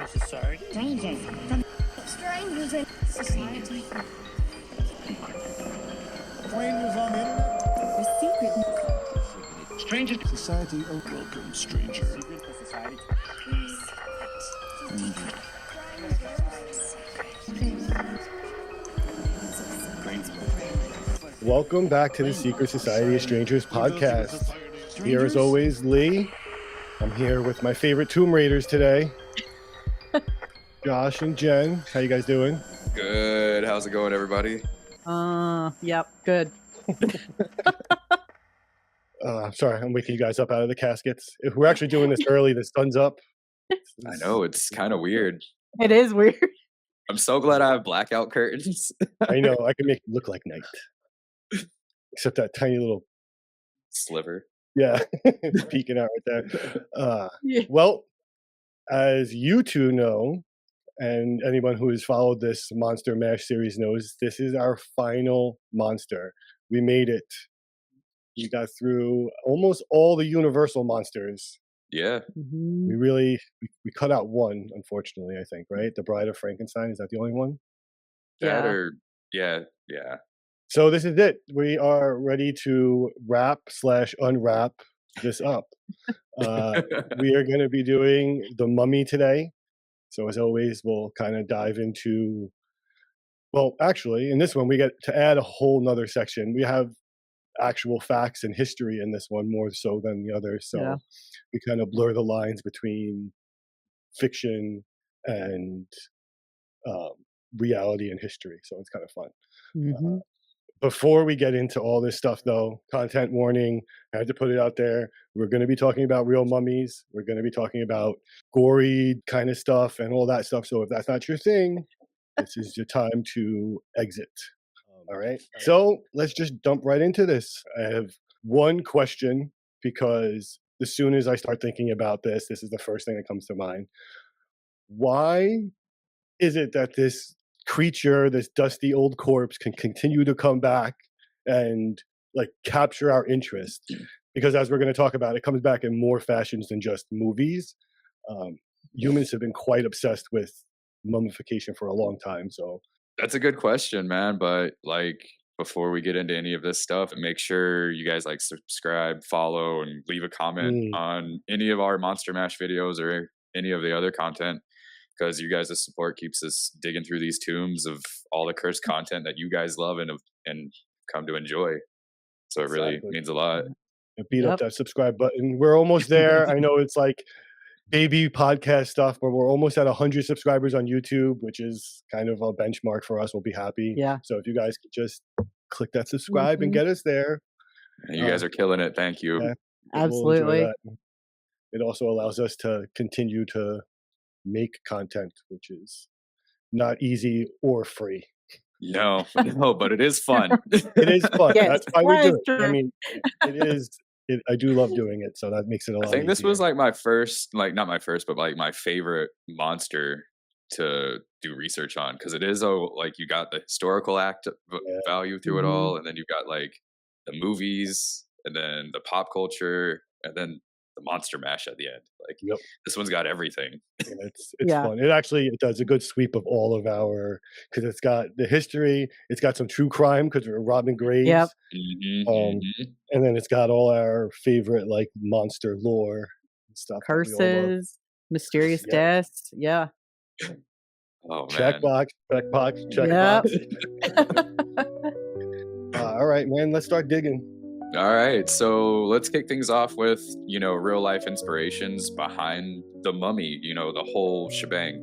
Society? Strangers. Strangers in society. Strangers on the internet? The secret. Strangers. Society, oh, welcome, stranger. Secret to society. Welcome back to the Secret Society of Strangers podcast. Here as always, Lee. I'm here with my favorite Tomb Raiders today. Josh and Jen. How you guys doing? Good. How's it going, everybody? Yep, good. Sorry, I'm waking you guys up out of the caskets. If we're actually doing this early, the sun's up. I know, it's kind of weird. It is weird. I'm so glad I have blackout curtains. I know, I can make it look like night. Except that tiny little Sliver. yeah, peeking out right there. Yeah. Well, as you two know, and anyone who has followed this Monster Mash series knows, this is our final monster. We made it. We got through almost all the Universal monsters. Yeah. Mhm. We cut out one, unfortunately, I think, right? The Bride of Frankenstein, is that the only one? That Yeah. or yeah. So this is it. We are ready to wrap/unwrap this up. We are going to be doing The Mummy today. So as always, we'll kind of dive into, well, actually, in this one, we get to add a whole nother section. We have actual facts and history in this one more so than the others. So Yeah. we kind of blur the lines between fiction and reality and history. So it's kind of fun. Mhm. Before we get into all this stuff, though, content warning, I had to put it out there. We're going to be talking about real mummies. We're going to be talking about gory kind of stuff and all that stuff. So if that's not your thing, this is your time to exit. All right. So let's just dump right into this. I have one question because as soon as I start thinking about this, this is the first thing that comes to mind. Why is it that this creature, this dusty old corpse, can continue to come back and like capture our interest? Because as we're going to talk about, it comes back in more fashions than just movies. Humans have been quite obsessed with mummification for a long time. So That's a good question, man. But like before we get into any of this stuff, make sure you guys like subscribe, follow, and leave a comment on any of our Monster Mash videos or any of the other content. Because you guys' support keeps us digging through these tombs of all the cursed content that you guys love and come to enjoy. So it really Exactly. means a lot. beat up Yep. that subscribe button. We're almost there. I know it's like baby podcast stuff, but we're almost at 100 subscribers on YouTube, which is kind of a benchmark for us. We'll be happy. Yeah. So if you guys could just click that subscribe and Mhm. get us there. And you guys are killing it. Thank you. Yeah. We'll enjoy Absolutely. that. It also allows us to continue to make content, which is not easy or free. No, but it is fun. It is fun. Yes, That's why we that do is it. I true. mean, it is. I do love doing it, so that makes it a lot I think this easier. was like my first, like not my first, but like my favorite monster to do research on, because it is like you got the historical value through it Mhm. all, and then you got like the movies, and then the pop culture, and then the monster mash at the end. Like Yep. this one's got everything. And it's Yeah. fun. It does a good sweep of all of our, because it's got the history, it's got some true crime because we're robbing graves, Yep. and then it's got all our favorite like monster lore and stuff. that we all love. Curses, mysterious Yeah. deaths. Yeah. Oh man. Checkbox, checkbox, Yep. checkbox. All right, man. Let's start digging. All right, so let's kick things off with, real life inspirations behind the mummy, the whole shebang.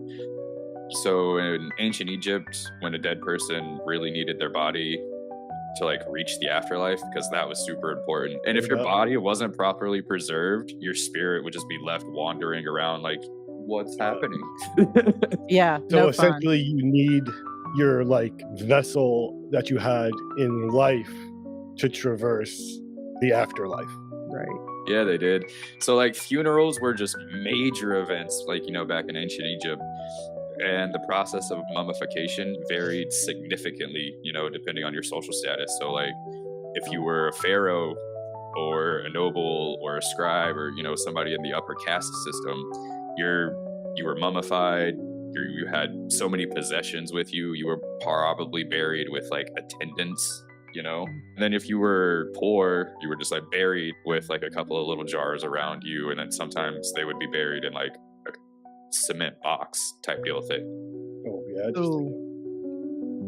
So in ancient Egypt, when a dead person really needed their body to like reach the afterlife, because that was super important. And if your Yep. body wasn't properly preserved, your spirit would just be left wandering around like, what's happening? Yeah. So No fun. essentially, you need your like vessel that you had in life to traverse the afterlife. Right. Yeah, they did. So like funerals were just major events, like, back in ancient Egypt. And the process of mummification varied significantly, depending on your social status. So like if you were a pharaoh or a noble or a scribe or, somebody in the upper caste system, you were mummified. You had so many possessions with you. You were probably buried with like attendants, you know. And then if you were poor, you were just like buried with like a couple of little jars around you, and then sometimes they would be buried in like a cement box type deal thing. Oh yeah, just like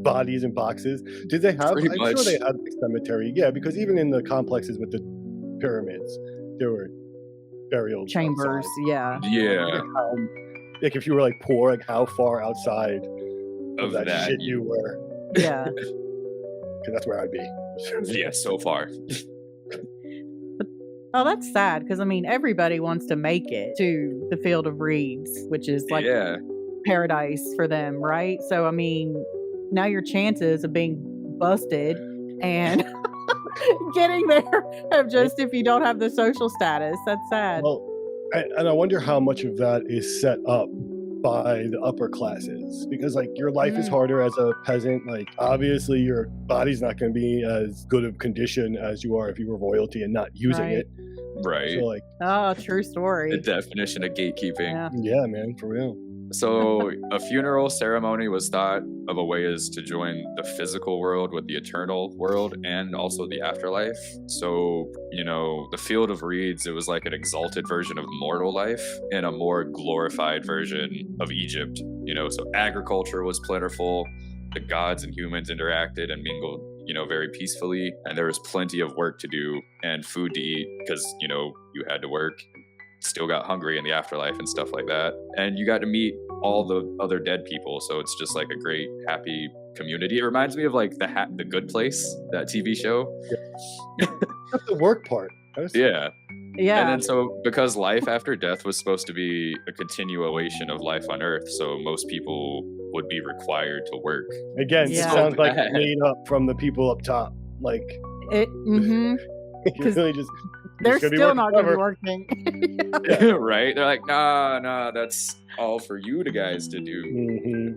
bodies in boxes. Did they have? Pretty I'm much. sure they had like cemetery. Yeah, because even in the complexes with the pyramids, there were burial Chambers. outside. Yeah. Yeah, Like if you were like poor, like how far outside of of that, that. shit you were? Yeah. Because that's where I'd be. Yeah, so far. Oh, that's sad because I mean everybody wants to make it to the field of reeds, which is like Yeah. paradise for them, right? So I mean, now your chances of being busted and getting there have just if you don't have the social status. That's sad. Well, and I wonder how much of that is set up by the upper classes, because like your life is harder as a peasant. Like obviously your body's not going to be as good of condition as you are if you were royalty and not using Right. it. Right. So like, Oh, true story. The definition of gatekeeping. Yeah. yeah, man, for real. So a funeral ceremony was thought of a way as to join the physical world with the eternal world and also the afterlife. So, you know, the field of reeds, it was like an exalted version of mortal life and a more glorified version of Egypt. You know, so agriculture was plentiful, the gods and humans interacted and mingled, you know, very peacefully, and there was plenty of work to do and food to eat because, you know, you had to work. Still got hungry in the afterlife and stuff like that, and you got to meet all the other dead people, so it's just like a great happy community. It reminds me of like the Good Place, that TV show. That's the work part. Yeah. Yeah. And then so because life after death was supposed to be a continuation of life on earth, so most people would be required to work. Again, Yeah. it sounds like bad. made up from the people up top. Like It. Mm-hmm. you 'Cause really just They're gonna be still working not going to be forever. working. Right? They're like, nah, that's all for you guys to do.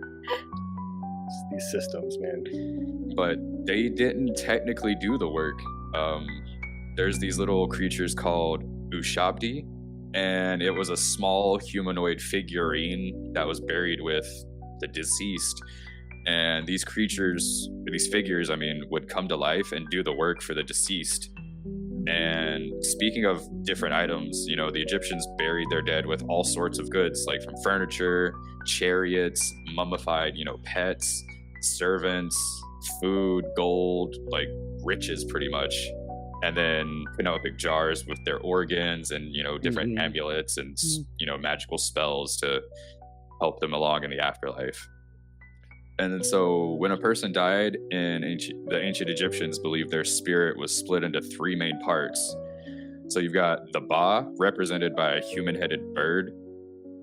These systems, man. But they didn't technically do the work. There's these little creatures called Ushabti, and it was a small humanoid figurine that was buried with the deceased. And these creatures, these figures, I mean, would come to life and do the work for the deceased. And speaking of different items, you know, the Egyptians buried their dead with all sorts of goods, like from furniture, chariots, mummified, you know, pets, servants, food, gold, like riches pretty much. And then, you know, big jars with their organs and, you know, different amulets and, you know, magical spells to help them along in the afterlife. And then so when a person died the ancient Egyptians believed their spirit was split into three main parts. So you've got the Ba, represented by a human-headed bird,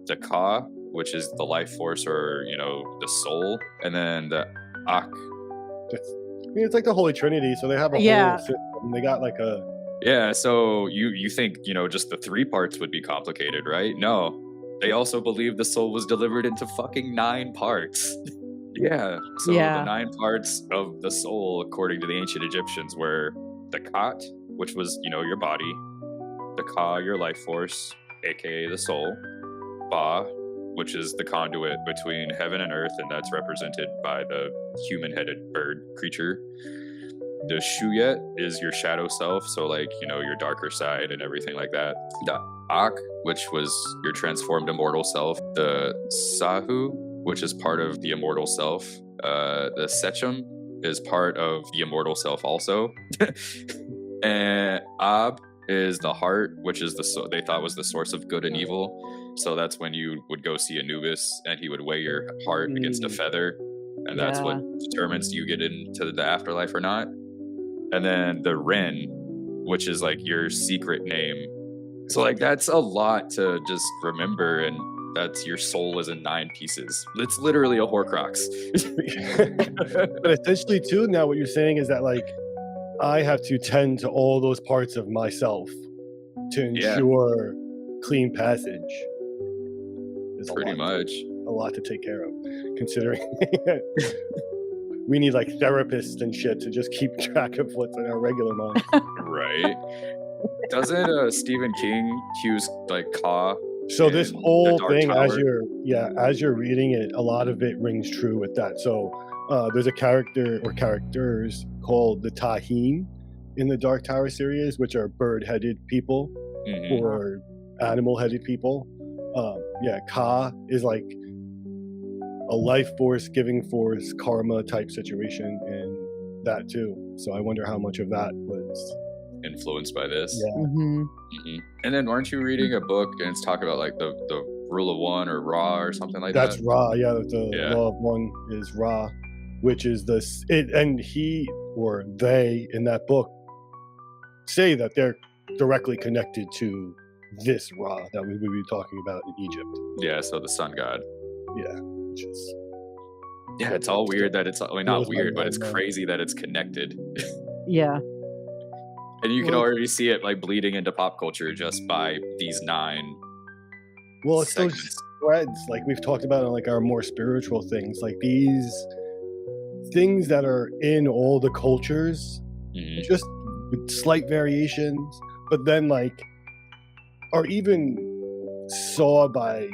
the Ka, which is the life force or, you know, the soul, and then the Ak. I mean, it's like the Holy Trinity, so they have a Yeah. whole system. They got like a Yeah, so you think, you know, just the three parts would be complicated, right? No. They also believe the soul was delivered into fucking 9 parts. Yeah. So Yeah. the 9 parts of the soul, according to the ancient Egyptians, were the Kat, which was, you know, your body, the Ka, your life force, aka the soul, Ba, which is the conduit between heaven and earth, and that's represented by the human-headed bird creature. The Shuyet is your shadow self, so like, you know, your darker side and everything like that. The Ak, which was your transformed immortal self. The Sahu, which is part of the immortal self. The Sechem is part of the immortal self also. And Ab is the heart, which is they thought was the source of good and evil. So that's when you would go see Anubis and he would weigh your heart against a feather. And that's what determines you get into the afterlife or not. And then the Ren, which is like your secret name. So like that's a lot to just remember, and that's your soul is in 9 pieces. It's literally a Horcrux. But essentially, too, now what you're saying is that like I have to tend to all those parts of myself to ensure clean passage. There's Pretty much. A lot to take care of, considering we need like therapists and shit to just keep track of what's in our regular mind. Right. Doesn't Stephen King use like Ka So this in the whole Dark thing, as Tower. you're reading it, a lot of it rings true with that. So there's a character or characters called the Taheen in the Dark Tower series, which are bird-headed people Mhm. or animal-headed people. Ka is like a life force, giving force, karma type situation in that too. So I wonder how much of that was. Influenced by this. Yeah. Hmm. And then aren't you reading a book and it's talking about like the rule of one or Ra or something like That's that? Ra. Yeah, the Yeah. law of one is Ra, which is and he or they in that book say that they're directly connected to this Ra that we would be talking about in Egypt. Yeah, so the sun god. Yeah, which is Yeah, it's all weird that it's, I mean, blows not my weird, but it's mind, man. crazy that it's connected. Yeah. And you can Well, already see it like bleeding into pop culture just by these 9 Well, it's those segments. threads like we've talked about on like our more spiritual things, like these things that are in all the cultures, Mhm. just with slight variations, but then like are even saw by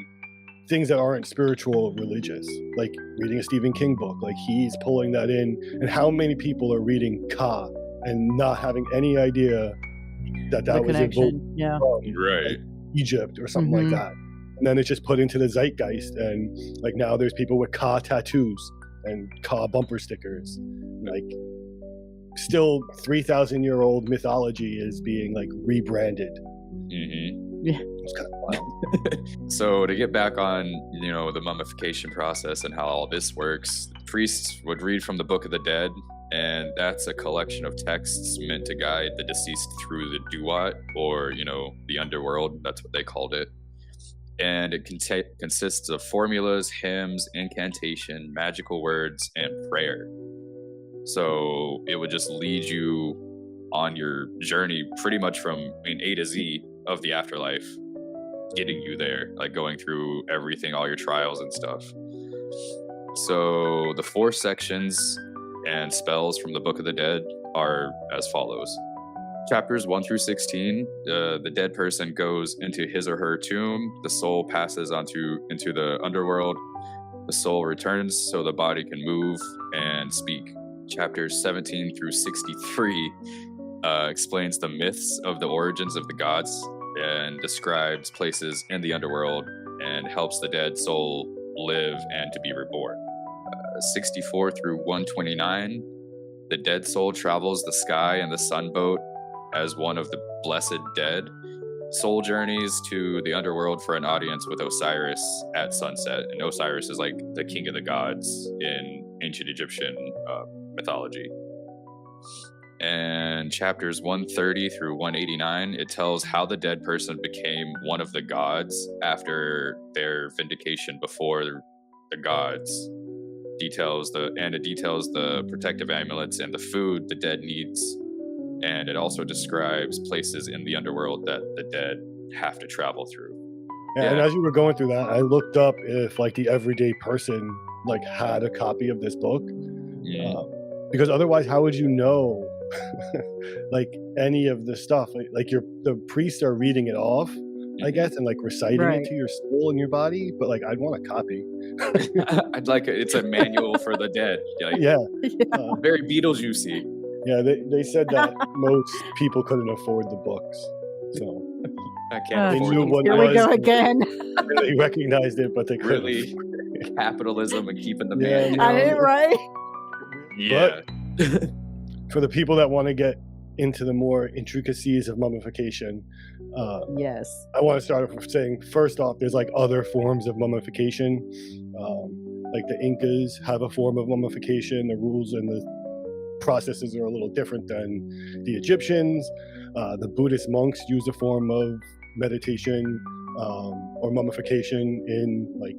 things that aren't spiritual or religious, like reading a Stephen King book, like he's pulling that in. And how many people are reading Ka and not having any idea that The was invoked connection. Yeah. from Right. Egypt or something like Mhm. that. And then it's just put into the zeitgeist, and like now there's people with Ka tattoos and Ka bumper stickers. Like still 3,000-year-old mythology is being like rebranded. Mhm. It's kind of wild. So to get back on, the mummification process and how all this works, priests would read from the Book of the Dead, and that's a collection of texts meant to guide the deceased through the duat, or the underworld. That's what they called it. And it consists of formulas, hymns, incantation, magical words, and prayer. So it would just lead you on your journey pretty much from A to Z of the afterlife, getting you there, like going through everything, all your trials and stuff. So the 4 sections and spells from the Book of the Dead are as follows. Chapters 1 through 16, the dead person goes into his or her tomb. The soul passes into the underworld. The soul returns so the body can move and speak. Chapters 17 through 63 explains the myths of the origins of the gods and describes places in the underworld and helps the dead soul live and to be reborn. 64 through 129, the dead soul travels the sky in the sunboat as one of the blessed dead. Soul journeys to the underworld for an audience with Osiris at sunset. And Osiris is like the king of the gods in ancient Egyptian mythology. And chapters 130 through 189, it tells how the dead person became one of the gods after their vindication before the gods. It details the protective amulets and the food the dead needs. And it also describes places in the underworld that the dead have to travel through. And as you were going through that, I looked up if like the everyday person like had a copy of this book, because otherwise, how would you know like any of the stuff? Like the priests are reading it off, I guess, and like reciting Right. it to your soul and your body. But like, I'd want a copy. I'd like it's a manual for the dead. Like, Yeah, very Beetlejuicy. yeah. They said that most people couldn't afford the books, so I can't they afford knew them. what Here it we was. go again. And they recognized it, but they couldn't. Really capitalism and keeping the Yeah, man. I didn't, right? Yeah. For the people that want to get into the more intricacies of mummification, Yes. I want to start off with saying, first off, there's like other forms of mummification. Like the Incas have a form of mummification. The rules and the processes are a little different than the Egyptians. The Buddhist monks use a form of meditation or mummification in like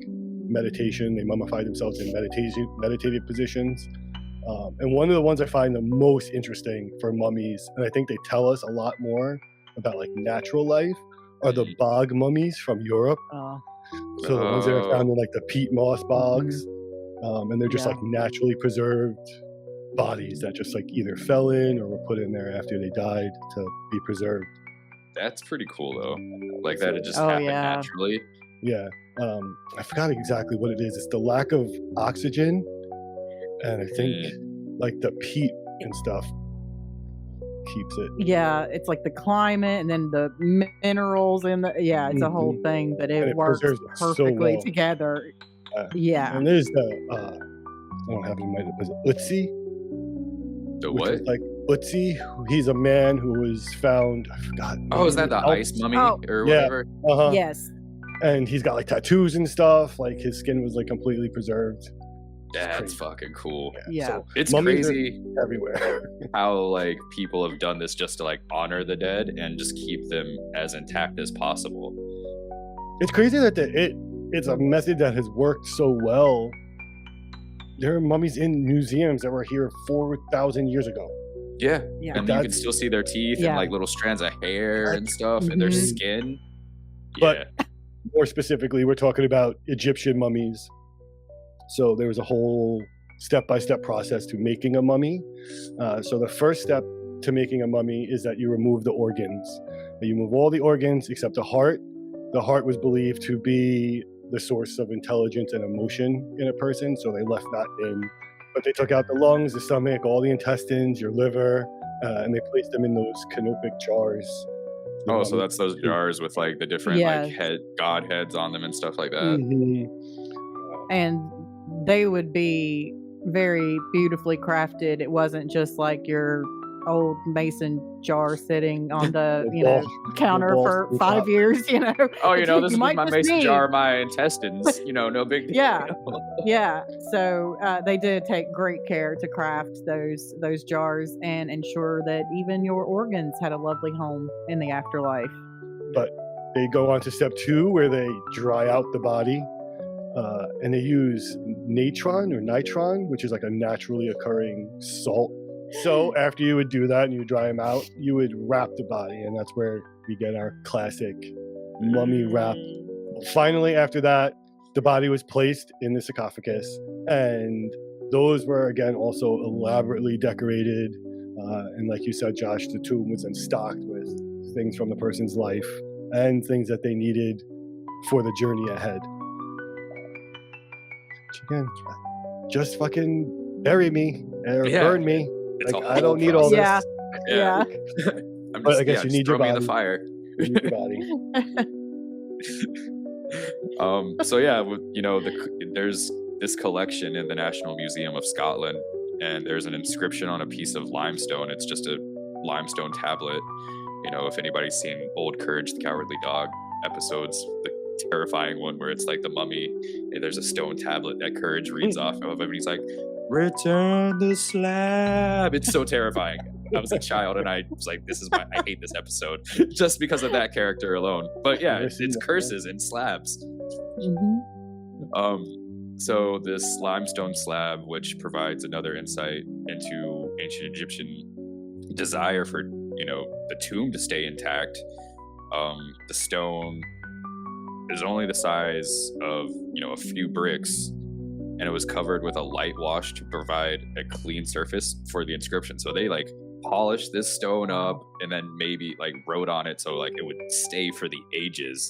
meditation. They mummify themselves in meditative positions. And one of the ones I find the most interesting for mummies, and I think they tell us a lot more about like natural life, are the bog mummies from Europe. Oh, So the ones that are found in like the peat moss bogs, and they're just Yeah. like naturally preserved bodies that just like either fell in or were put in there after they died to be preserved. That's pretty cool though. Like that it just Oh, happened yeah. naturally. Yeah. I forgot exactly what it is. It's the lack of oxygen, and I think like the peat and stuff keeps it. Yeah, it's like the climate and then the minerals in the it's a whole thing, but And it it works preserves it so perfectly well. together. Uh, Yeah. And there's the I don't have it in my was it Utsi? The Which what? is like Utsi, he's a man who was found. I forgot. Oh, is that the ice mummy Oh. or Yeah. whatever? Uh-huh. Yes. And he's got like tattoos and stuff. Like his skin was like completely preserved. That's crazy. fucking cool. Yeah. So It's mummies are crazy everywhere. how like people have done this just to like honor the dead and just keep them as intact as possible. It's crazy that it's a method that has worked so well. There are mummies in museums that were here 4,000 years ago. Yeah. Yeah. And you can still see their teeth and Yeah. like little strands of hair and stuff and their Mhm. skin. But- Yeah. More specifically, we're talking about Egyptian mummies. So there was a whole step-by-step process to making a mummy. So the first step to making a mummy is that you remove the organs. You remove all the organs except the heart. The heart was believed to be the source of intelligence and emotion in a person, so they left that in. But they took out the lungs, the stomach, all the intestines, your liver, and they placed them in those canopic jars. The Oh, so mummy- that's those jars with like the different like god heads on them and stuff like that. Mhm. And they would be very beautifully crafted. It wasn't just like your old mason jar sitting on the counter balls for to the 5 top. years. Oh, this is might my just mason need- jar of my intestines. No big deal. Yeah. Yeah. So they did take great care to craft those jars and ensure that even your organs had a lovely home in the afterlife. But they go on to step 2 where they dry out the body, and they use nitron, which is like a naturally occurring salt. So after you would do that and you dry them out, you would wrap the body, and that's where we get our classic mummy wrap. Finally, after that, the body was placed in the sarcophagus, and those were again also elaborately decorated. And like you said, Josh, the tomb was then stocked with things from the person's life and things that they needed for the journey ahead. Which again, just fucking bury me or Yeah. burn me. It's Like, a I whole don't need all this. Yeah. Yeah. I'm But I just, guess you just need your throw me in the body. fire. You need your body. So yeah, there's this collection in the National Museum of Scotland, and there's an inscription on a piece of limestone. It's just a limestone tablet. If anybody's seen old Courage the Cowardly Dog episodes, the terrifying one where it's like the mummy, and there's a stone tablet that Courage reads off of, and he's like, "Return the slab." It's so terrifying. I was a child, and I was like, I hate this episode just because of that character alone. But yeah, Never seen it's that, yeah. curses and slabs. Mhm. So this limestone slab, which provides another insight into ancient Egyptian desire for, the tomb to stay intact. The stone is only the size of, a few bricks, and it was covered with a light wash to provide a clean surface for the inscription. So they like polished this stone up and then maybe like wrote on it so like it would stay for the ages.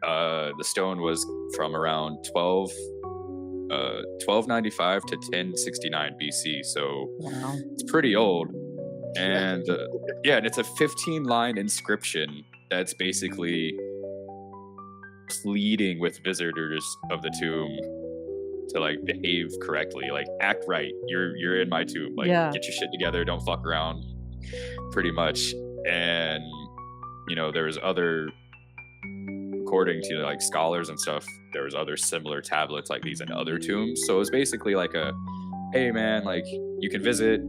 The stone was from around 1295 to 1069 BC, so Wow. it's pretty old. And and it's a 15-line inscription that's basically pleading with visitors of the tomb to like behave correctly, like act right. You're in my tomb, like get your shit together, don't fuck around, pretty much. And there was other, according to like scholars and stuff, there was other similar tablets like these in other tombs. So it was basically like a, hey man, like you can visit,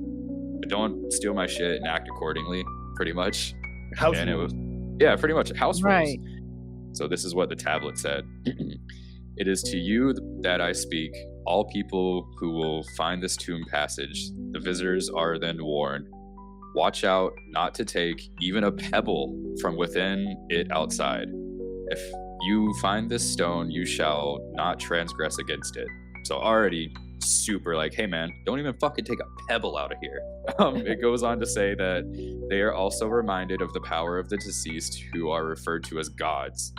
but don't steal my shit and act accordingly, pretty much. House And it rules. was pretty much house rules. Right. So this is what the tablet said. It is to you that I speak, all people who will find this tomb passage. The visitors are then warned. Watch out not to take even a pebble from within it outside. If you find this stone, you shall not transgress against it. So already super like, hey man, don't even fucking take a pebble out of here. It goes on to say that they are also reminded of the power of the deceased, who are referred to as gods.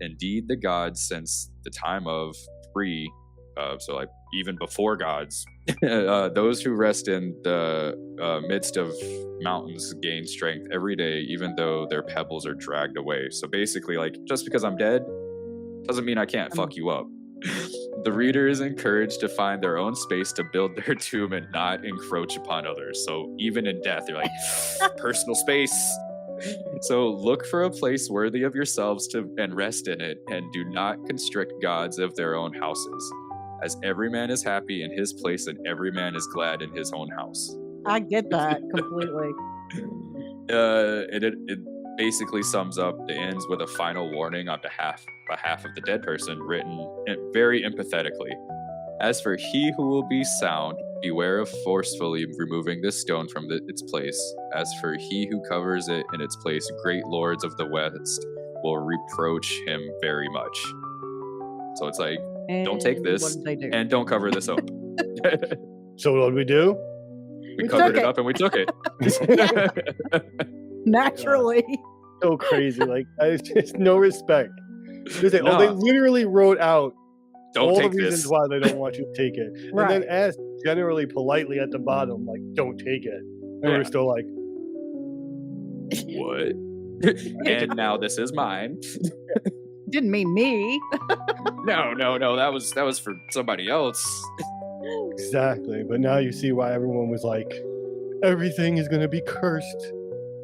Indeed, the gods, since the time of pre, so like even before gods, those who rest in the midst of mountains gain strength every day, even though their pebbles are dragged away. So basically, like, just because I'm dead doesn't mean I can't fuck you up. The reader is encouraged to find their own space to build their tomb and not encroach upon others. So even in death, they're like, personal space. So look for a place worthy of yourselves and rest in it, and do not constrict gods of their own houses, as every man is happy in his place and every man is glad in his own house. I get that completely. It basically sums up, it ends with a final warning on behalf of the dead person, written very empathetically. As for he who will be sound, beware of forcefully removing this stone from its place. As for he who covers it in its place, great lords of the West will reproach him very much. So it's like, don't take And this, what did they do? and don't cover this up. So what did we do? We took covered it it. up and we took it. Naturally. So crazy. Like, it's just no respect. They say, No. they literally wrote out Don't all take the reasons this. why they don't want you to take it. Right. And then asked generally politely at the bottom, like, don't take it. And Yeah. we're still like, What? And now this is mine. Didn't mean me. No. That was for somebody else. exactly. But now you see why everyone was like, everything is going to be cursed.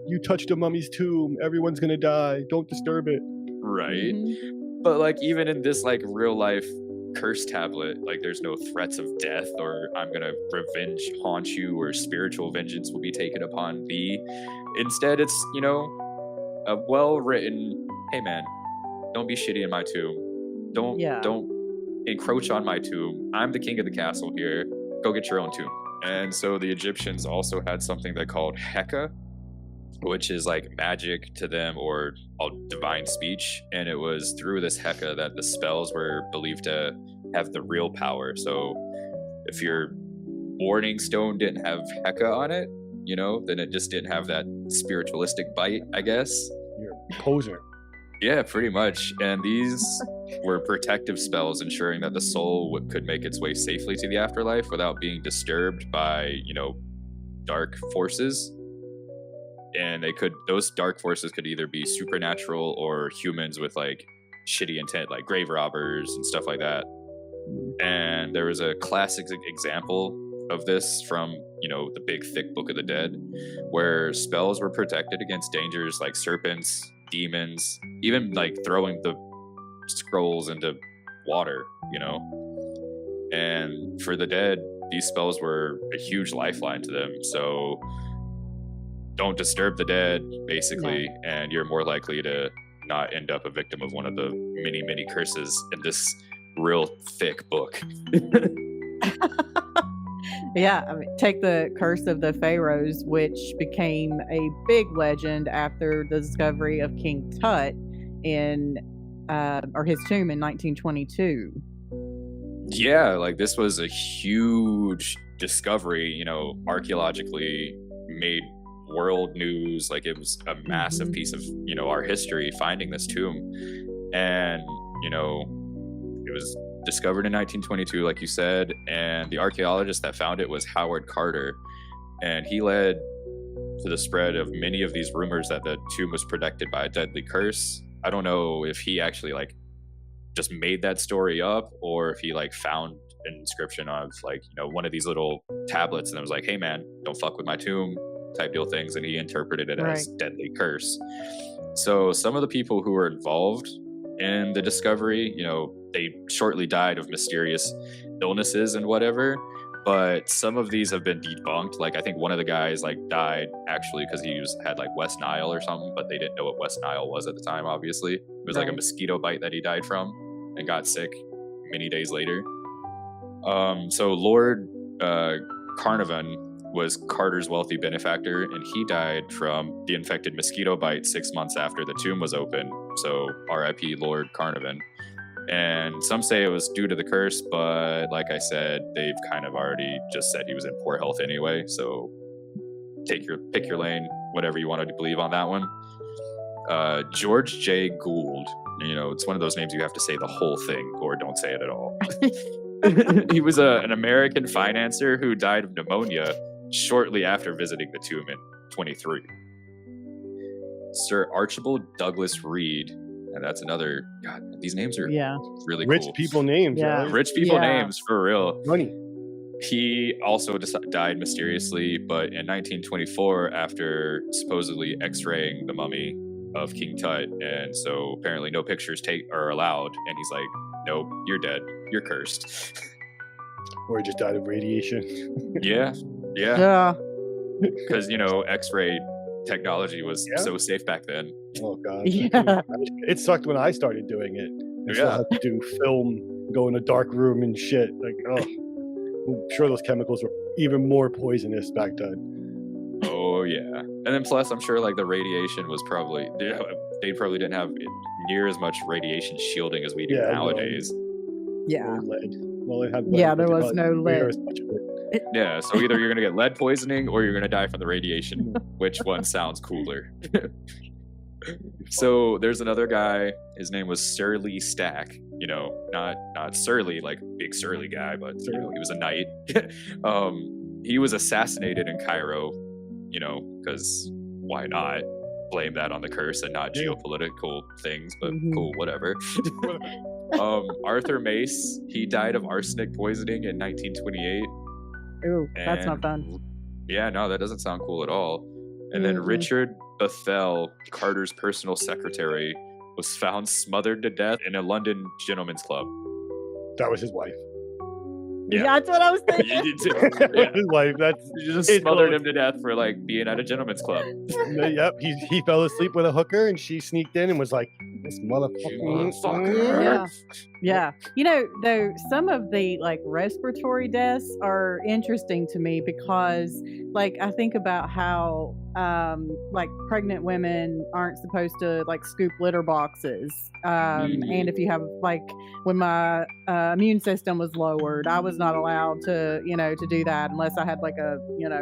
You touched a mummy's tomb. Everyone's going to die. Don't disturb it. Right. Mhm. But like, even in this like real life curse tablet, like, there's no threats of death or I'm gonna revenge haunt you or spiritual vengeance will be taken upon thee. Instead, it's, a well written, hey man, don't be shitty in my tomb. Don't encroach on my tomb. I'm the king of the castle here. Go get your own tomb. And so the Egyptians also had something they called Heka, which is like magic to them, or divine speech. And it was through this Heka that the spells were believed to have the real power. So if your warning stone didn't have Heka on it, then it just didn't have that spiritualistic bite, I guess. You're a poser. Yeah, pretty much. And these were protective spells, ensuring that the soul could make its way safely to the afterlife without being disturbed by, dark forces. And those dark forces could either be supernatural or humans with like shitty intent, like grave robbers and stuff like that. And there was a classic example of this from, the big thick Book of the Dead, where spells were protected against dangers like serpents, demons, even like throwing the scrolls into water, And for the dead, these spells were a huge lifeline to them. So don't disturb the dead, basically, and you're more likely to not end up a victim of one of the many, many curses in this real thick book. Yeah, I mean, take the Curse of the Pharaohs, which became a big legend after the discovery of King Tut or his tomb in 1922. Yeah, like, this was a huge discovery, archaeologically made world news. Like, it was a massive piece of, our history, finding this tomb. And, it was discovered in 1922, like you said, and the archaeologist that found it was Howard Carter, and he led to the spread of many of these rumors that the tomb was protected by a deadly curse. I don't know if he actually like just made that story up, or if he like found an inscription of like, one of these little tablets and it was like, hey man, don't fuck with my tomb type deal things, and he interpreted it as deadly curse. So some of the people who were involved in the discovery, they shortly died of mysterious illnesses and whatever, but some of these have been debunked. Like, I think one of the guys like died actually because he had like West Nile or something, but they didn't know what West Nile was at the time. Obviously, it was like a mosquito bite that he died from and got sick many days later. So Lord Carnarvon was Carter's wealthy benefactor, and he died from the infected mosquito bite 6 months after the tomb was opened. So R.I.P. Lord Carnarvon. And some say it was due to the curse, but like I said, they've kind of already just said he was in poor health anyway. So pick your lane, whatever you wanted to believe on that one. George J. Gould. It's one of those names you have to say the whole thing or don't say it at all. He was an American financier who died of pneumonia shortly after visiting the tomb in 23. Sir Archibald Douglas Reed, and that's another. God, these names are really Rich cool. people names. Yeah. Right? Rich people names for real. Money. He also died mysteriously, but in 1924 after supposedly X-raying the mummy of King Tut, and so apparently no pictures are allowed, and he's like, "Nope, you're dead. You're cursed." Or he just died of radiation. Yeah, Yeah. because X-ray technology was so safe back then. Oh god. Yeah. It sucked when I started doing it. I still had to do film, go in a dark room and shit. Like, oh, I'm sure those chemicals were even more poisonous back then. Oh yeah, and then plus I'm sure like the radiation was probably they probably didn't have near as much radiation shielding as we do nowadays. Yeah. Or lead. Well, it had lead, Yeah, but there it was wasn't no near lead. as much of it. Yeah, so either you're gonna get lead poisoning or you're gonna die from the radiation. Which one sounds cooler? So there's another guy. His name was Surly Stack. Not surly like big surly guy, but he was a knight. He was assassinated in Cairo. Because why not blame that on the curse and not geopolitical things? But cool, whatever. Arthur Mace, he died of arsenic poisoning in 1928. Ooh, that's not fun. Yeah, no, that doesn't sound cool at all. And then Richard Bethel, Carter's personal secretary, was found smothered to death in a London gentleman's club. That was his wife. Yeah, that's what I was thinking. His wife. You just smothered him to death for like being at a gentleman's club. Yep, he fell asleep with a hooker, and she sneaked in and was like, "This motherfucker." Yeah. Though some of the like respiratory deaths are interesting to me because like I think about how like pregnant women aren't supposed to like scoop litter boxes. And if you have like when my immune system was lowered, I was not allowed to do that unless I had like a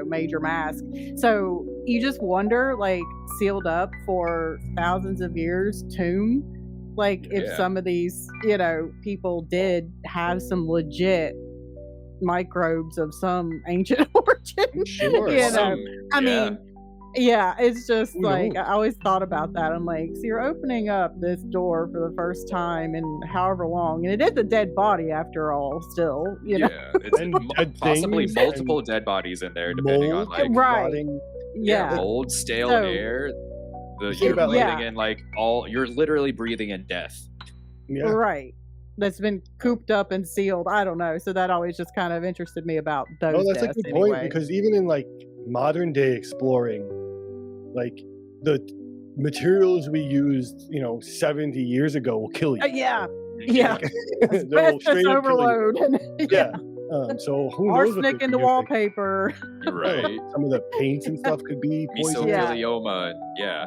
major mask. So you just wonder, like, sealed up for thousands of years tomb, like if some of these people did have some legit microbes of some ancient origin. Sure. I mean, yeah, it's just like I always thought about that. I'm like, so you're opening up this door for the first time in however long, and it is a dead body after all. Still, it's possibly multiple dead bodies in there, depending on like mold, stale air. You're breathing in like you're literally breathing in death. Yeah. Right. That's been cooped up and sealed. I don't know. So that always just kind of interested me about those. Oh, that's a good point, anyway. because even in like modern day exploring, like the materials we used, 70 years ago will kill you. Yeah. Asbestos overload. So who knows? Arsenic in the wallpaper. Right. Some of the paints and stuff could be poison. Mesothelioma. Yeah.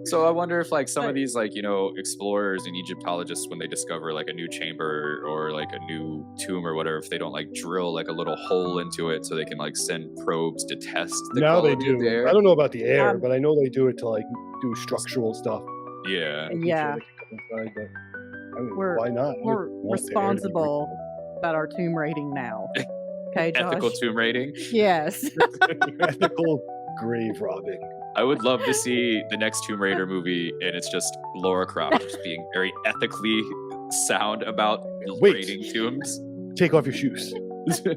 So I wonder if like some of these like explorers and Egyptologists, when they discover like a new chamber or like a new tomb or whatever, if they don't like drill like a little hole into it so they can like send probes to test the now they quality of the do. air. I don't know about the air, but I know they do it to like do structural stuff. Yeah. Yeah. Inside, but, I mean, why not? We're responsible about our tomb rating now. Okay, Josh? Ethical tomb rating. Yes. Ethical grave robbing. I would love to see the next Tomb Raider movie, and it's just Laura Croft just being very ethically sound about raiding tombs. Take off your shoes. Put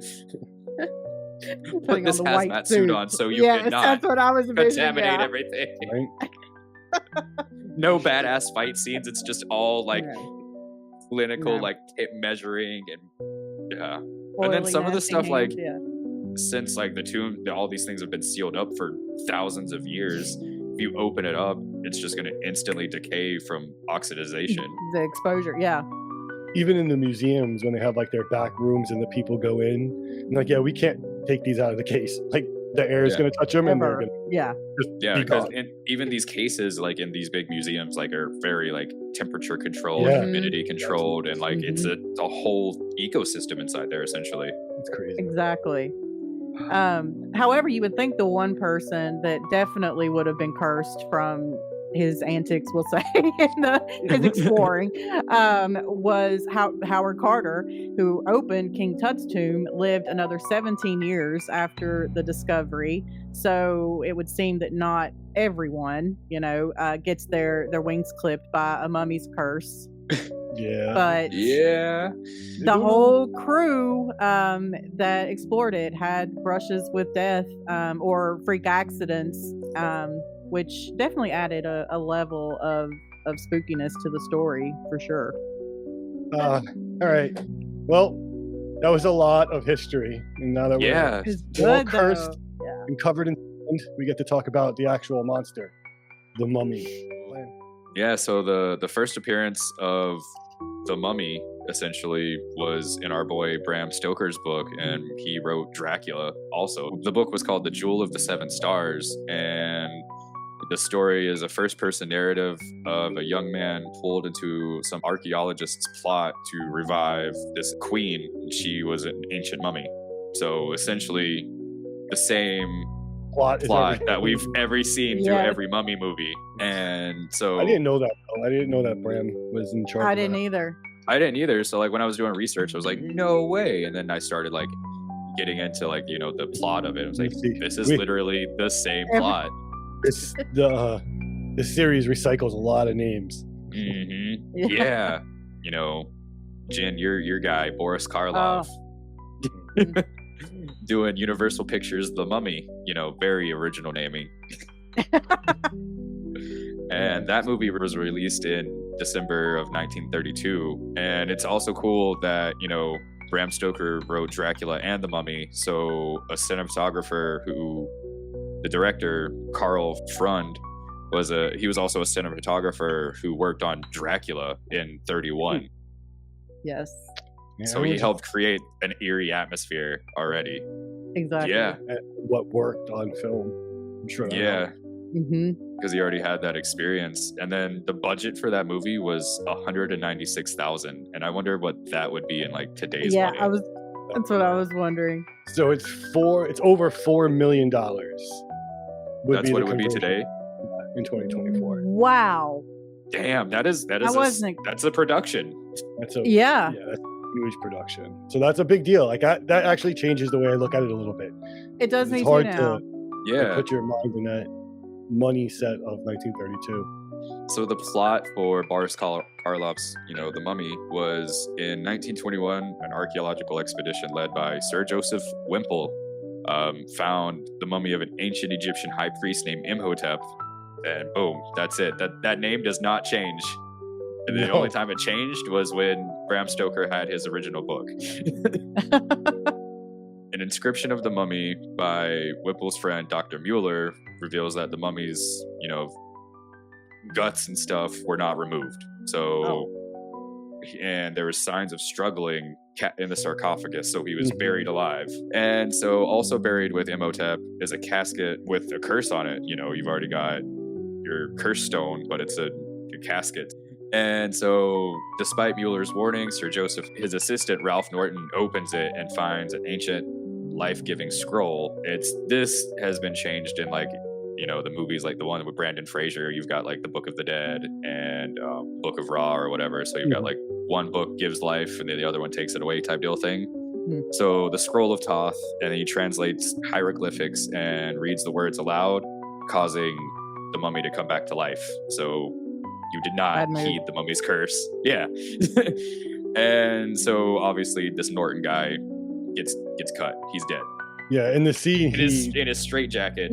this hazmat suit on so you cannot that's what I was contaminate everything. Right? No badass fight scenes. It's just all like clinical, like tape measuring and and then some of the stuff like since like the tomb, all these things have been sealed up for thousands of years. If you open it up, it's just going to instantly decay from oxidization. The exposure, Even in the museums, when they have like their back rooms and the people go in, and like, we can't take these out of the case. Like, the air is Yeah. going to touch them, and they're Ever. going to Yeah. just Yeah, be because gone. even these cases, like in these big museums, like are very like temperature controlled, Yeah. humidity controlled, and like it's a whole ecosystem inside there essentially. It's crazy. Exactly. However, you would think the one person that definitely would have been cursed from his antics, we'll say, in his exploring, was Howard Carter, who opened King Tut's tomb, lived another 17 years after the discovery. So it would seem that not everyone, gets their wings clipped by a mummy's curse. Yeah. But Yeah. the whole crew that explored it had brushes with death or freak accidents, which definitely added a level of spookiness to the story for sure. All right. Well, that was a lot of history, and now that Yeah. It's we're all good, cursed though. Yeah. and covered in sand, we get to talk about the actual monster, the mummy. Yeah, so the first appearance of the mummy essentially was in our boy Bram Stoker's book, and he wrote Dracula also. The book was called The Jewel of the Seven Stars, and the story is a first-person narrative of a young man pulled into some archaeologist's plot to revive this queen. She was an ancient mummy. So essentially the same Plot is plot everything. that we've ever seen through Yes. every mummy movie. And so I didn't know that. Though. I didn't know that Bram was in charge. I of didn't that. either. I didn't either. So like when I was doing research, I was like, no way. And then I started like getting into like, the plot of it. I was like, See, this is we- literally the same Every- plot. It's the series recycles a lot of names. Hmm Yeah. Yeah. Jin, your guy, Boris Karloff. Doing Universal Pictures The Mummy, very original naming. And that movie was released in December of 1932. And it's also cool that, Bram Stoker wrote Dracula and The Mummy. So a cinematographer the director, Karl Freund, he was also a cinematographer who worked on Dracula in 31. Yes, Yeah, So he helped create an eerie atmosphere already. exactly. Yeah. what worked on film. I'm sure. that Yeah. helped. Because he already had that experience. And then the budget for that movie was $196,000, and I wonder what that would be in like today's Yeah, money. that's what I was wondering. So it's over $4 million. That's what it would be today. in 2024. Wow. Damn, that's a production. That's a Yeah. that's a huge production. So that's a big deal. Like that actually changes the way I look at it a little bit. It does It's me too hard now. to Yeah. put your mind in that money set of 1932. So the plot for Boris Karloff's, The Mummy, was in 1921, an archaeological expedition led by Sir Joseph Wimple found the mummy of an ancient Egyptian high priest named Imhotep, and boom, that's it. That name does not change. And the No. only time it changed was when Bram Stoker had his original book. An inscription of the mummy by Whipple's friend Dr. Mueller reveals that the mummy's, guts and stuff were not removed. So, and there was signs of struggling in the sarcophagus, so he was buried alive. And so also buried with Imhotep is a casket with a curse on it. You've already got your curse stone, but it's a casket. And so, despite Mueller's warning, Sir Joseph, his assistant Ralph Norton, opens it and finds an ancient life-giving scroll. This has been changed in the movies like the one with Brandon Fraser. You've got like the Book of the Dead and Book of Ra or whatever. So you've got like one book gives life and then the other one takes it away type deal thing. So the Scroll of Thoth, and then he translates hieroglyphics and reads the words aloud, causing the mummy to come back to life. So you did not heed the mummy's curse. Yeah. And so obviously this Norton guy gets cut. He's dead. Yeah, in the scene, In his straitjacket.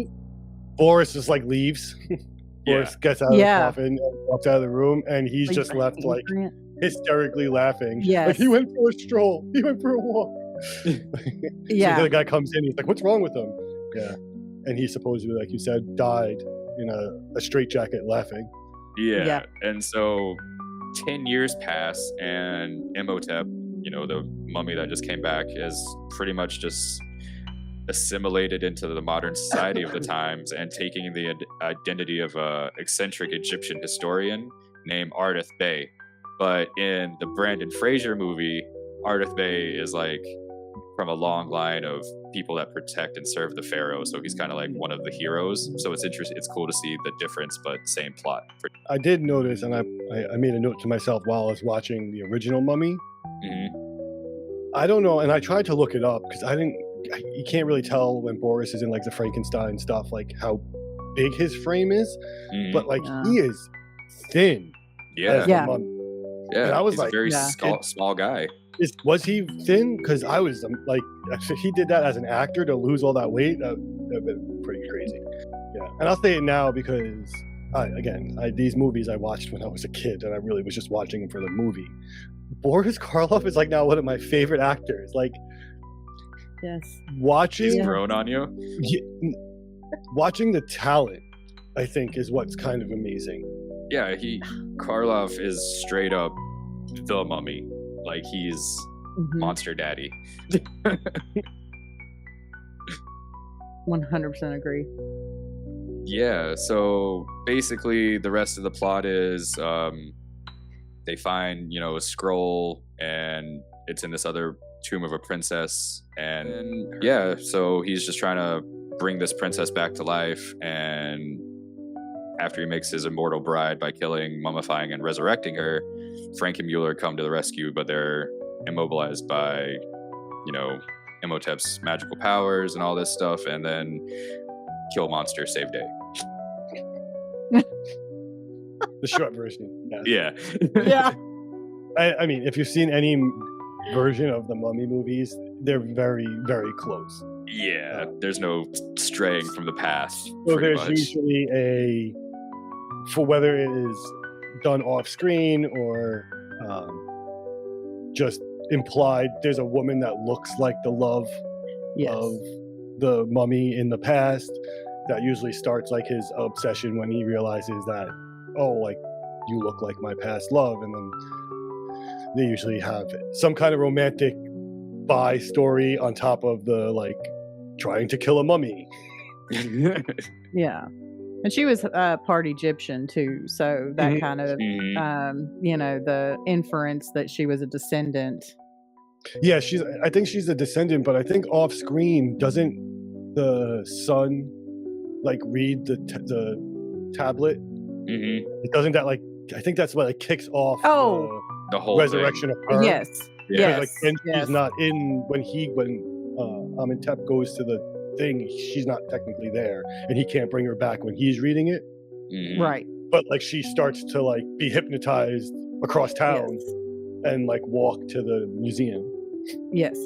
Boris just like leaves. Boris gets out of the coffin and walks out of the room, and he's just left like hysterically laughing. Yes. Like he went for a stroll. He went for a walk. Yeah. So the guy comes in. He's like, "What's wrong with him?" Yeah, and he supposedly, like you said, died in a straitjacket laughing. Yeah. And so 10 years pass, and Imhotep, the mummy that just came back, is pretty much just assimilated into the modern society of the times and taking the identity of a eccentric Egyptian historian named Ardith Bey. But in the Brandon Fraser movie, Ardith Bey is like from a long line of people that protect and serve the pharaoh, so he's kind of like one of the heroes. So it's interesting, it's cool to see the difference, but same plot. I did notice, and I made a note to myself while I was watching the original Mummy. I don't know, and I tried to look it up because you can't really tell when Boris is in like the Frankenstein stuff, like how big his frame is, but like he is thin. Yeah. And I was he's like, a very small guy. Was he thin? Because I was like, if he did that as an actor to lose all that weight, that would have been pretty crazy. Yeah, and I'll say it now because, these movies I watched when I was a kid, and I really was just watching them for the movie. Boris Karloff is like now one of my favorite actors. Like, watching He's grown on you. Watching the talent, I think, is what's kind of amazing. Yeah, Karloff is straight up the Mummy. Like, he's Monster Daddy. 100% agree. Yeah, so basically the rest of the plot is they find, a scroll, and it's in this other tomb of a princess. And yeah, so he's just trying to bring this princess back to life. And after he makes his immortal bride by killing, mummifying, and resurrecting her, Frank and Mueller come to the rescue, but they're immobilized by, Imhotep's magical powers and all this stuff, and then kill monster, save day. The short version. Yeah. Yeah. I mean, if you've seen any version of the Mummy movies, they're very, very close. Yeah, there's no straying from the path. So there's usually for whether it is done off screen or just implied, there's a woman that looks like the love of the mummy in the past. That usually starts like his obsession when he realizes that, you look like my past love, and then they usually have some kind of romantic bi story on top of the trying to kill a mummy. Yeah. And she was part Egyptian too, so that kind of, the inference that she was a descendant. Yeah, I think she's a descendant, but I think off screen, doesn't the son read the tablet? It doesn't that I think that's what kicks off the whole resurrection thing. of her. Yes. Yeah. She's not in when Amenhotep goes to the thing, she's not technically there, and he can't bring her back when he's reading it. Right. But she starts to be hypnotized across town and walk to the museum. Yes.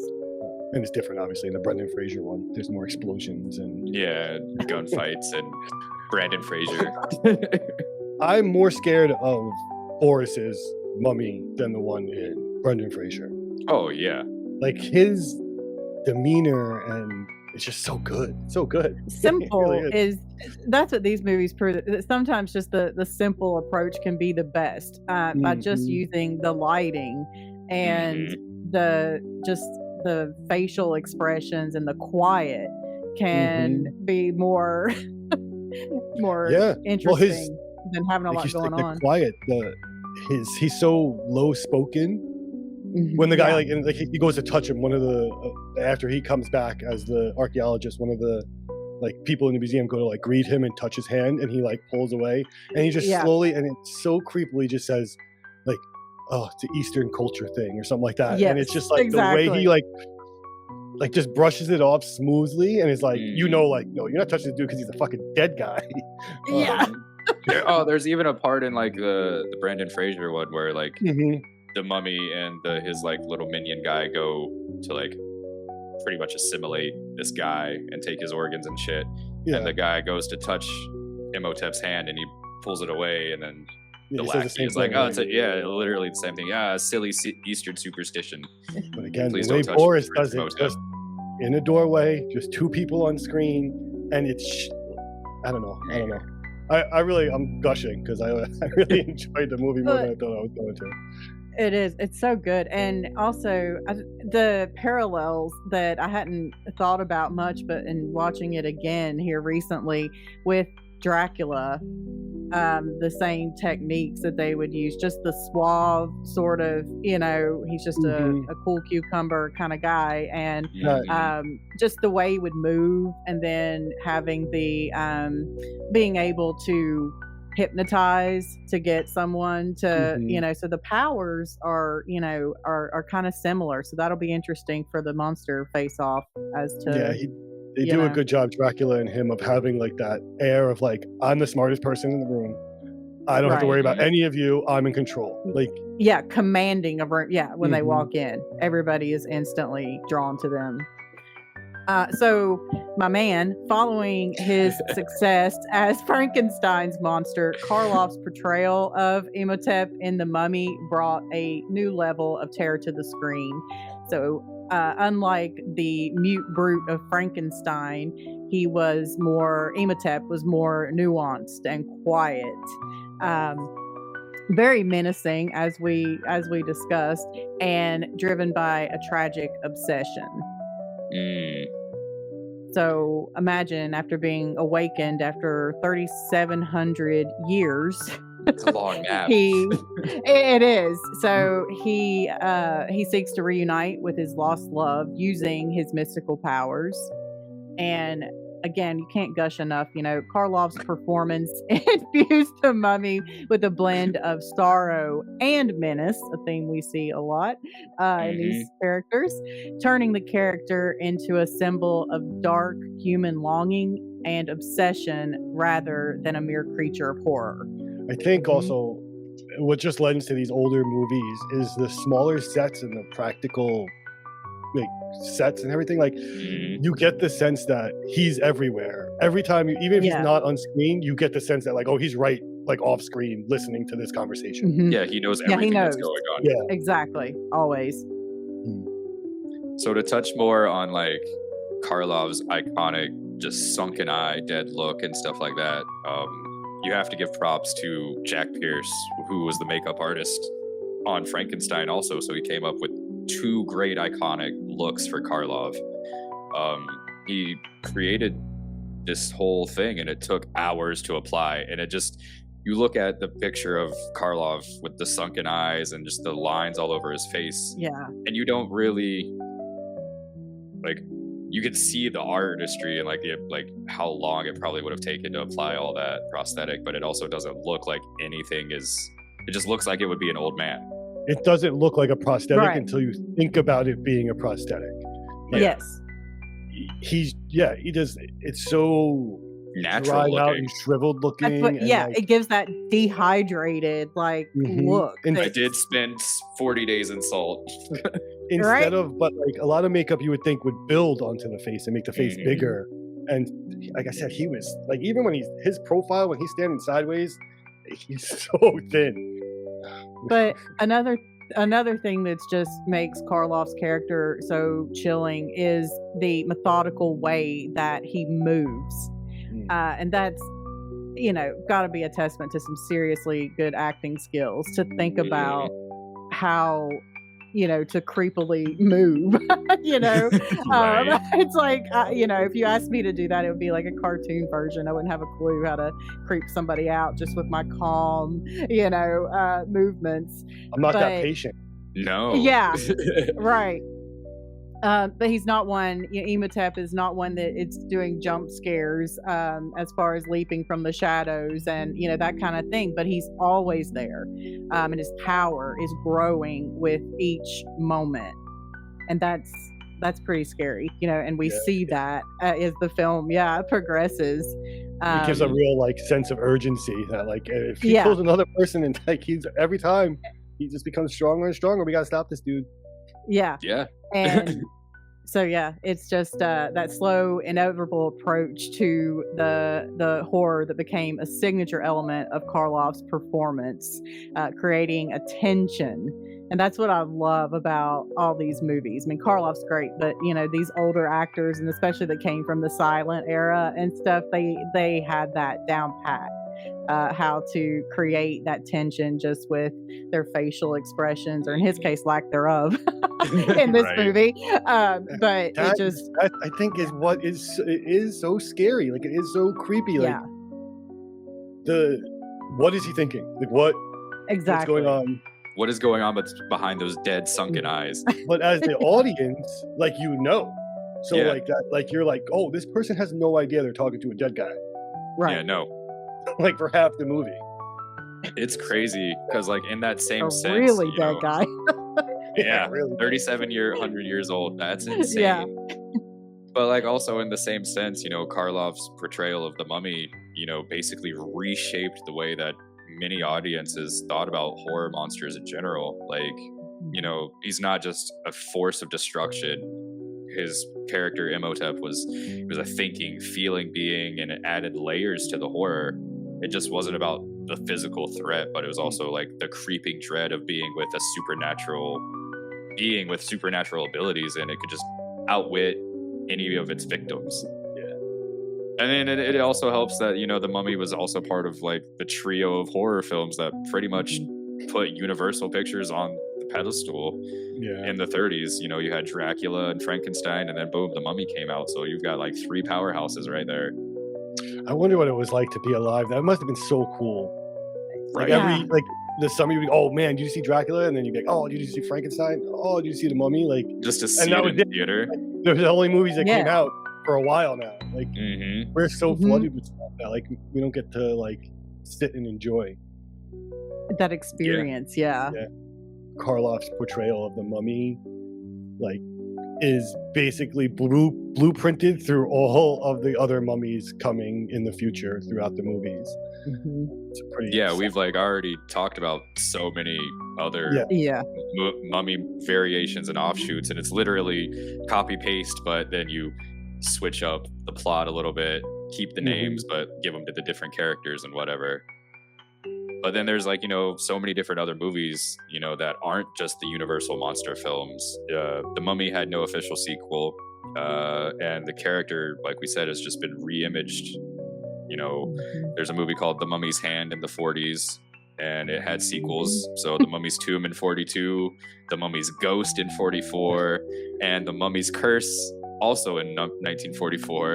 And it's different, obviously, in the Brendan Fraser one. There's more explosions and gunfights and Brandon Fraser. I'm more scared of Boris's mummy than the one in Brendan Fraser. Oh yeah. His demeanor, and it's just so good. So good. Simple really that's what these movies prove. Sometimes just the simple approach can be the best by just using the lighting and the facial expressions, and the quiet can be more interesting than having a lot going on. The quiet, he's so low spoken. When the guy he goes to touch him, one of the after he comes back as the archaeologist, one of the people in the museum go to greet him and touch his hand, and he pulls away, and he just slowly, and it's so creepily just says it's an Eastern culture thing or something like that. Yes, and it's just exactly. the way he just brushes it off smoothly, and it's no, you're not touching this dude because he's a fucking dead guy. There's even a part in the Brandon Fraser one where the mummy and his little minion guy go to pretty much assimilate this guy and take his organs and shit. And the guy goes to touch Imhotep's hand, and he pulls it away, and then the lackey is literally the same thing. Yeah, a silly Eastern superstition. But again, Please the way don't touch Boris Prince does it, Imhotep. just in a doorway, just two people on screen, and it's I don't know. I'm gushing because I really enjoyed the movie more than I thought I was going to. It is. It's so good. And also the parallels that I hadn't thought about much, but in watching it again here recently with Dracula, the same techniques that they would use, just the suave sort of, he's just a cool cucumber kind of guy. And just the way he would move, and then having the being able to hypnotize to get someone to so the powers are kind of similar, so that'll be interesting for the monster face off as to they do a good job, Dracula and him, of having like that air of like, I'm the smartest person in the room, I don't have to worry about any of you, I'm in control, like commanding a room. When they walk in, everybody is instantly drawn to them. So my man, following his success as Frankenstein's monster, Karloff's portrayal of Imhotep in The Mummy brought a new level of terror to the screen. So unlike the mute brute of Frankenstein, Imhotep was more nuanced and quiet. Very menacing, as we discussed, and driven by a tragic obsession. So imagine, after being awakened after 3,700 years. It's a long nap. It is. So he seeks to reunite with his lost love using his mystical powers. And again, you can't gush enough. Karloff's performance infused The Mummy with a blend of sorrow and menace, a theme we see a lot in these characters, turning the character into a symbol of dark human longing and obsession rather than a mere creature of horror. I think also what just lends to these older movies is the smaller sets and the practical sets and everything. Like, you get the sense that he's everywhere every time, even if he's not on screen, you get the sense that like, oh, he's right, like off screen listening to this conversation. He knows everything that's going on. Exactly, always. So to touch more on like Karloff's iconic just sunken eye, dead look and stuff like that, you have to give props to Jack Pierce, who was the makeup artist on Frankenstein also. So he came up with two great iconic looks for Karloff. He created this whole thing, and it took hours to apply. And you look at the picture of Karloff with the sunken eyes and just the lines all over his face. And you don't really you could see the artistry and like how long it probably would have taken to apply all that prosthetic, but it also doesn't look like anything is. It just looks like it would be an old man. It doesn't look like a prosthetic until you think about it being a prosthetic. Yes. He does. It's so natural dried looking. out and shriveled looking. It gives that dehydrated look. And I did spend 40 days in salt. Instead of, but like a lot of makeup you would think would build onto the face and make the face bigger. And like I said, he was like, even when his profile, when he's standing sideways, he's so thin. But another thing that's just makes Karloff's character so chilling is the methodical way that he moves. And that's, got to be a testament to some seriously good acting skills to think about how, to creepily move, Right. It's like, if you asked me to do that, it would be like a cartoon version. I wouldn't have a clue how to creep somebody out just with my calm, movements. I'm not that patient. No. Yeah. Right. But he's not one, Imhotep is not one that it's doing jump scares as far as leaping from the shadows and, that kind of thing. But he's always there. And his power is growing with each moment. And that's pretty scary, and we see that as the film, progresses. It gives a real sense of urgency that if he kills another person and he's every time he just becomes stronger and stronger, we got to stop this dude. Yeah. And so it's just that slow, inevitable approach to the horror that became a signature element of Karloff's performance, creating a tension. And that's what I love about all these movies. I mean, Karloff's great, but these older actors, and especially that came from the silent era and stuff, they had that down pat. how to create that tension just with their facial expressions, or in his case, lack thereof, in this Right. movie. But That, it just, that I think is what it is so scary. Like, it is so creepy. Like, yeah, what is he thinking? Like, what's exactly. going on? What is going on behind those dead sunken eyes? But as the audience, like, so Yeah. like that, like, you're like, oh, this person has no idea they're talking to a dead guy. Right. Yeah, no. Like, for half the movie. It's crazy because, like, in that same A sense, really you dead know, guy. yeah, really. 100 years old. That's insane. Yeah. But, like, also in the same sense, you know, Karloff's portrayal of the mummy, you know, basically reshaped the way that many audiences thought about horror monsters in general. Like, you know, he's not just a force of destruction. His character Imhotep was a thinking, feeling being, and it added layers to the horror. It just wasn't about the physical threat, but it was also like the creeping dread of being with a supernatural being with supernatural abilities, and it could just outwit any of its victims. And then it also helps that, you know, the Mummy was also part of like the trio of horror films that pretty much put Universal Pictures on the pedestal Yeah. in the 30s. You know, you had Dracula and Frankenstein, and then boom, the Mummy came out. So you've got like 3 powerhouses right there. I wonder what it was like to be alive. That must have been so cool. Like, Right. every, like, the summer you'd be, oh man, did you see Dracula? And then you'd be like, oh, did you see Frankenstein? Oh, did you see the Mummy? Like, Just to see that it was in it. theater. they're the only movies that came Yeah. out for a while now. Like, Mm-hmm. we're so Mhm. flooded with stuff now. Like, we don't get to like sit and enjoy That experience. Yeah. Karloff's portrayal of the Mummy. Like, is basically blueprinted through all of the other mummies coming in the future throughout the movies. Mhm. It's pretty. Yeah, we've like already talked about so many other Yeah. mummy variations and offshoots, and it's literally copy paste, but then you switch up the plot a little bit, keep the names, but give them to the different characters and whatever. But then there's like, you know, so many different other movies, you know, that aren't just the Universal monster films. The Mummy had no official sequel, and the character, like we said, has just been re-imaged. You know, there's a movie called The Mummy's Hand in the 40s, and it had sequels. So The Mummy's Tomb in 42, The Mummy's Ghost in 44, and The Mummy's Curse also in 1944.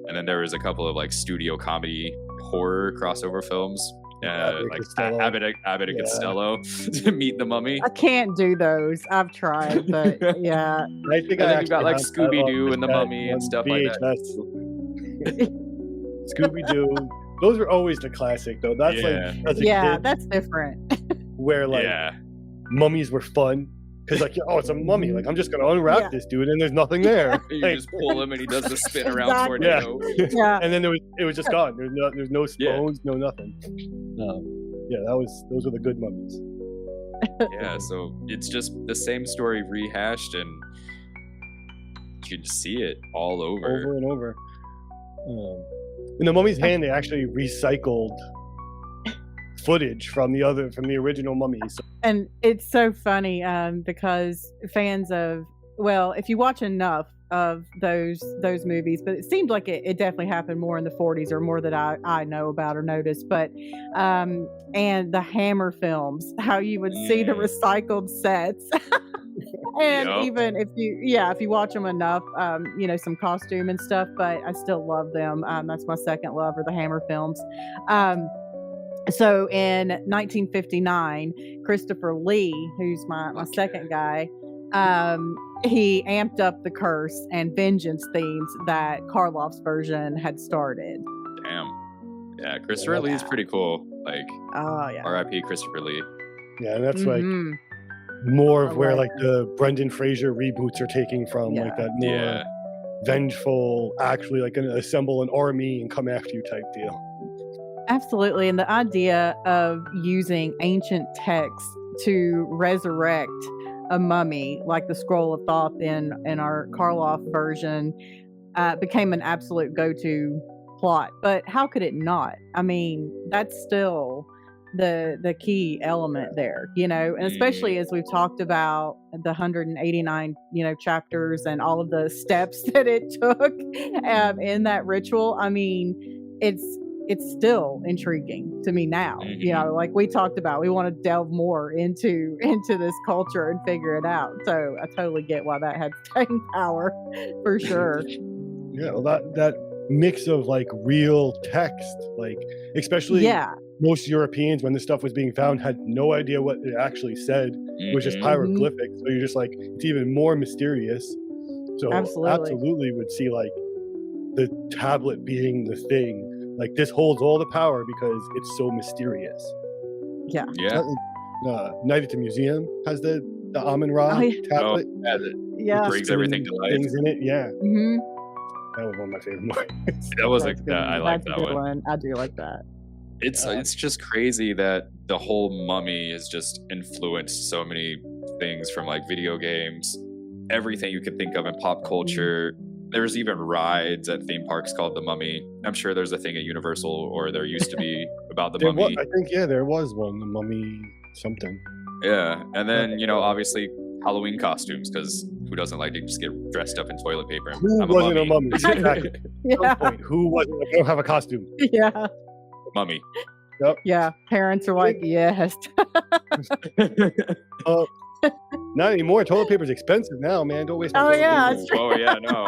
And then there was a couple of like studio comedy horror crossover films. Like Abbott and Costello to Meet the Mummy. I can't do those. I've tried, but yeah. I think And then you got like Scooby-Doo and the Mummy and stuff like that. Scooby-Doo. Those were always the classic, though. That's Yeah. like, as a Yeah, kid, that's different. where like Yeah. mummies were fun. Because like, oh, it's a mummy. Like, I'm just gonna unwrap Yeah. this dude, and there's nothing there. You Like, just pull him and he does the spin around Exactly. tornado. Yeah. and then it was just gone. There's no Yeah. bones, no nothing. Yeah, those were the good mummies. Yeah, so it's just the same story rehashed, and you can see it all Over and over. In the Mummy's Hand, they actually recycled footage from the original Mummies. And it's so funny because fans of, well, if you watch enough of those movies, but it seemed like it definitely happened more in the 40s, or more that I know about or noticed, but and the Hammer films, how you would see the recycled sets. And Yep. even if you watch them enough, you know, some costume and stuff, but I still love them. That's my second love, are the Hammer films. So in 1959, Christopher Lee, who's my second guy, he amped up the curse and vengeance themes that Karloff's version had started. Damn. Yeah, Christopher Lee is pretty cool. Like, Oh yeah. R.I.P. Christopher Lee. Yeah, and that's like Mhm. more of I where like like the Brendan Fraser reboots are taking from, Yeah. like that more Yeah. vengeful, actually like gonna assemble an army and come after you type deal. Absolutely. And the idea of using ancient texts to resurrect a mummy, like the Scroll of Thoth in our Karloff version, became an absolute go-to plot. But how could it not? I mean, that's still the key element there, you know, and especially as we've talked about the 189, you know, chapters and all of the steps that it took in that ritual. I mean, it's still intriguing to me now. You know, like we talked about, we want to delve more into this culture and figure it out. So I totally get why that had staying power for sure. Yeah, well, that mix of like real text, like especially most Europeans when this stuff was being found had no idea what it actually said. It was just hieroglyphics. So you're just like, it's even more mysterious. So absolutely would see like the tablet being the thing. Like this holds all the power because it's so mysterious. Yeah. Night at the Museum has the Amun-Ra tablet. It brings everything to life. Things in it, that was one of my favorite ones. That was like that. I like that one. I do like that. It's just crazy that the whole Mummy has just influenced so many things from like video games, everything you could think of in pop culture. There's even rides at theme parks called the Mummy. I'm sure there's a thing at Universal, or there used to be about the Mummy. I think there was one, the Mummy something. Yeah, and then obviously Halloween costumes, because who doesn't like to just get dressed up in toilet paper? Who wasn't a mummy? Exactly. At some point, who wasn't? I don't have a costume. Yeah. Mummy. Yep. Yeah. Parents are like, yes. Not anymore. Toilet paper's expensive now, man. Don't waste. Oh yeah. Oh yeah, no.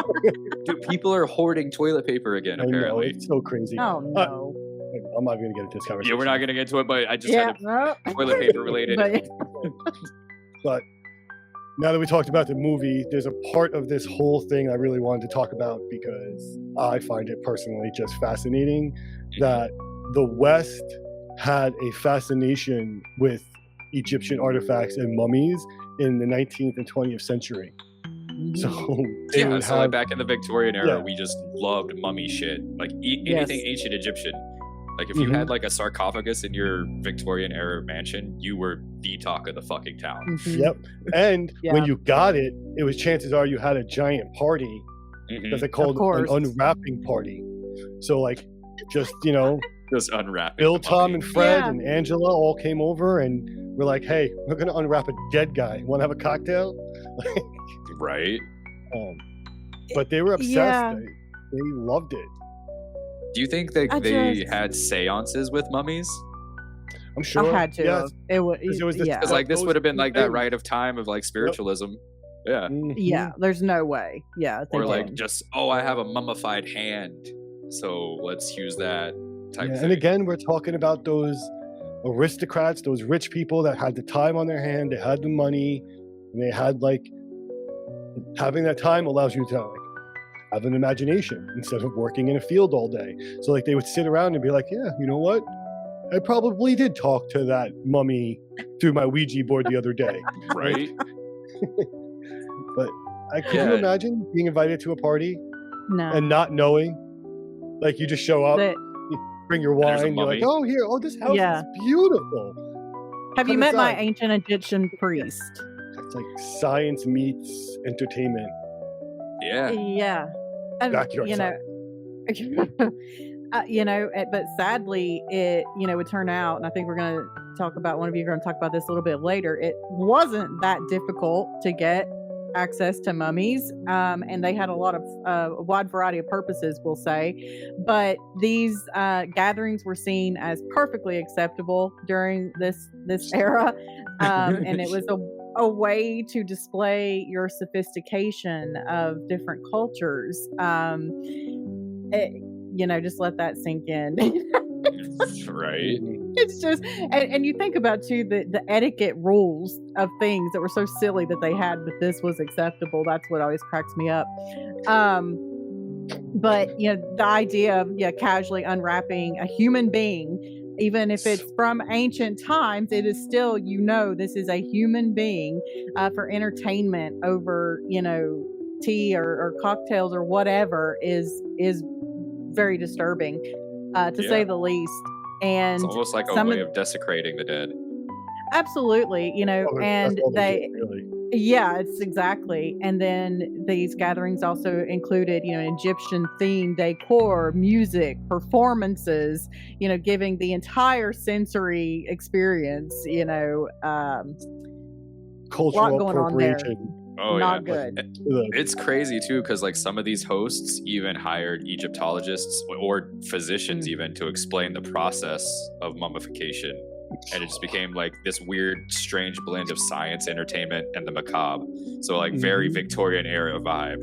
Dude, people are hoarding toilet paper again. Apparently, it's so crazy. Oh no. I'm not even gonna get into this conversation. Yeah, we're not gonna get into it, but I just had a toilet paper related. But now that we talked about the movie, there's a part of this whole thing I really wanted to talk about because I find it personally just fascinating that the West had a fascination with Egyptian artifacts and mummies in the 19th and 20th century. So like back in the Victorian era, we just loved mummy shit. Like anything ancient Egyptian. Like if you had like a sarcophagus in your Victorian era mansion, you were the talk of the fucking town. Yep. And when you got it, it was chances are you had a giant party that they called an unwrapping party. So like just just unwrapping. Bill, Tom, and Fred and Angela all came over and we're like, hey, we're gonna unwrap a dead guy. Want to have a cocktail? Right. But they were obsessed. They loved it. Do you think they had seances with mummies? I'm sure. I had to. Yes. It was because like this would have been like that rite of time of like spiritualism. Yeah. Yeah. There's no way. Yeah. Or like just I have a mummified hand, so let's use that type thing. And again, we're talking about those aristocrats, those rich people that had the time on their hand, they had the money, and they had like having that time allows you to have an imagination instead of working in a field all day. So like they would sit around and be like, yeah, you know what? I probably did talk to that mummy through my Ouija board the other day. Right. But can you imagine being invited to a party and not knowing? Like you just show up, you bring your wine, you're like, this house is beautiful. Have you met my ancient Egyptian priest? It's like science meets entertainment. Yeah. Yeah. And, but sadly, it, would turn out, and I think we're going to talk about, one of you are going to talk about this a little bit later. It wasn't that difficult to get access to mummies. And they had a lot of, a wide variety of purposes, we'll say. But these gatherings were seen as perfectly acceptable during this era. And it was a way to display your sophistication of different cultures. Just let that sink in. Right. It's just, and you think about too the etiquette rules of things that were so silly that they had, but this was acceptable. That's what always cracks me up. But the idea of casually unwrapping a human being, even if it's from ancient times, it is still, this is a human being for entertainment over, tea or cocktails or whatever is very disturbing, to say the least. And it's almost like a way of desecrating the dead. Absolutely, and it's exactly. And then these gatherings also included, Egyptian themed decor, music, performances, giving the entire sensory experience, cultural lot going on there. appropriation. Oh Not yeah. good. It's crazy too, because like some of these hosts even hired Egyptologists or physicians even to explain the process of mummification, and it just became like this weird, strange blend of science, entertainment, and the macabre. So like very Victorian era vibe.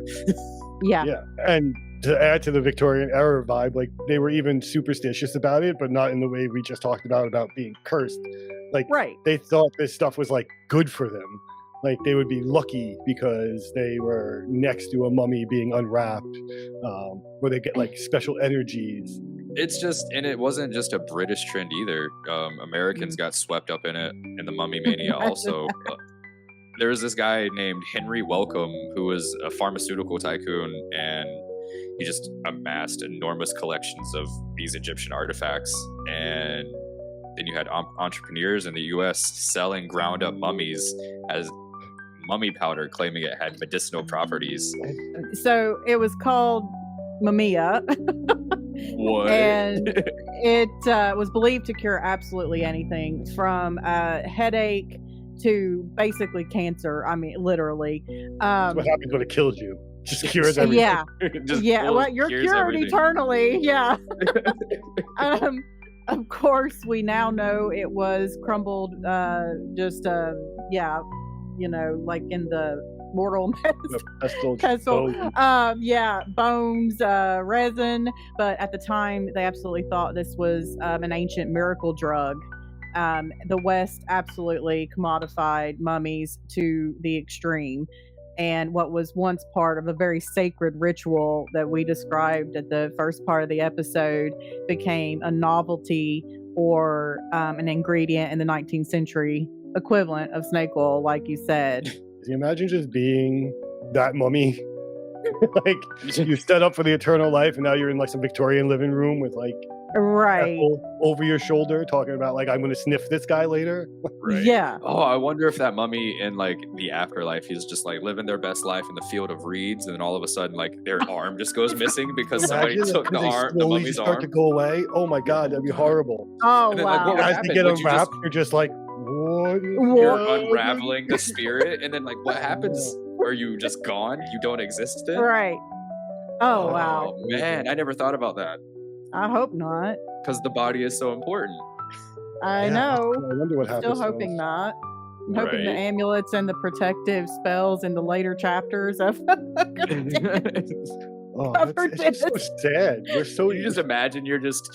Yeah. Yeah, and to add to the Victorian era vibe, like they were even superstitious about it, but not in the way we just talked about being cursed. Like Right. they thought this stuff was like good for them. Like they would be lucky because they were next to a mummy being unwrapped, where they get like special energies. It's just, and it wasn't just a British trend either. Americans got swept up in it, in the mummy mania also. There was this guy named Henry Wellcome who was a pharmaceutical tycoon, and he just amassed enormous collections of these Egyptian artifacts. And then you had entrepreneurs in the US selling ground up mummies as mummy powder, claiming it had medicinal properties. So it was called mania. What? And it was believed to cure absolutely anything from headache to basically cancer. I mean, literally. That's what happens when it kills you. Just cures everything. Yeah. Just Well, you're cures cured everything. eternally. Yeah. Of course, we now know it was crumbled, like in the mortal pestle. Bones, resin. But at the time, they absolutely thought this was an ancient miracle drug. The West absolutely commodified mummies to the extreme. And what was once part of a very sacred ritual that we described at the first part of the episode became a novelty or an ingredient in the 19th century equivalent of snake oil, like you said. Can you imagine just being that mummy? Like you set up for the eternal life, and now you're in like some Victorian living room with like Right. over your shoulder, talking about like I'm going to sniff this guy later. Right. Yeah. Oh, I wonder if that mummy in like the afterlife is just like living their best life in the field of reeds, and then all of a sudden like their arm just goes missing because somebody Imagine took the they arm, the slowly mummy's start arm. to go away. Oh my god, that'd be horrible. Oh, And then, like, wow. what would As happen? they get Would you unwrapped, just- you're just like, what? You're unraveling the spirit, and then like what happens? Are you just gone? You don't exist then? Right. Oh, wow. Man, I never thought about that I hope not. because the body is so important. I Yeah, know. I wonder what happens. Still hoping not. I'm hoping the Right. amulets and the protective spells in the later chapters of Oh, covered it's just so this. sad. We're so You just imagine you're just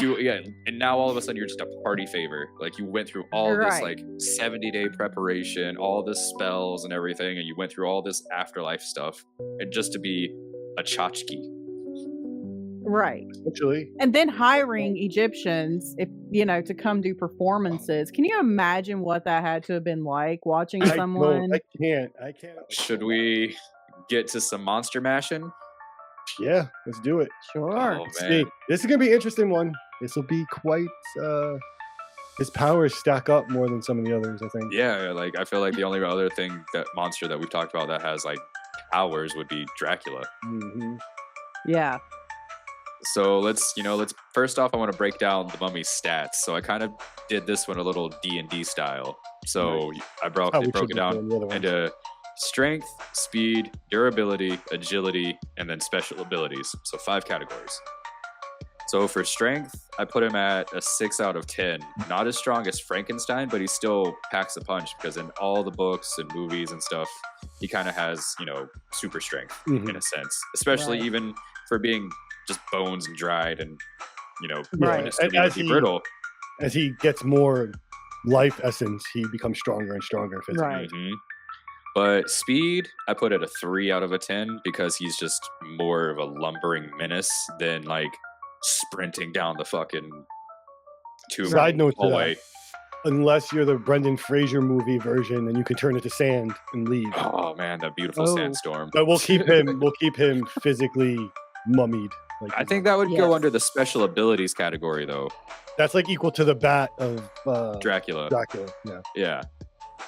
and now all of a sudden you're just a party favor. Like you went through all this Right. like 70-day preparation, all the spells and everything, and you went through all this afterlife stuff, and just to be a tchotchke. Right. Actually, And then hiring Egyptians, to come do performances. Can you imagine what that had to have been like watching someone? I can't. Should we get to some monster mashing? Yeah, let's do it. Sure. Oh Let's man. see. This is gonna be an interesting one. This will be quite. His powers stack up more than some of the others, I think. Yeah, like I feel like the only other thing that monster that we've talked about that has like powers would be Dracula. Mm-hmm. Yeah. So let's first off I want to break down the mummy's stats. So I kind of did this one a little D&D style. So I broke it down into strength, speed, durability, agility, and then special abilities. So 5 categories. So for strength, I put him at a 6 out of 10. Not as strong as Frankenstein, but he still packs a punch because in all the books and movies and stuff, he kind of has, super strength in a sense, especially Right. even for being just bones and dried and, Right. just And to as be he- brittle. As he gets more life essence, he becomes stronger and stronger physically. Right. Mhm. But speed, I put at a 3 out of a 10 because he's just more of a lumbering menace than like sprinting down the fucking tube Side note to hallway. Unless you're the Brendan Fraser movie version, and you can turn it to sand and leave. Oh man, that beautiful Oh. sandstorm. But we'll keep him. We'll keep him physically mummied. Like I think that would go Yes. under the special abilities category though. that's like equal to the bat of Dracula. Dracula. Yeah. Yeah.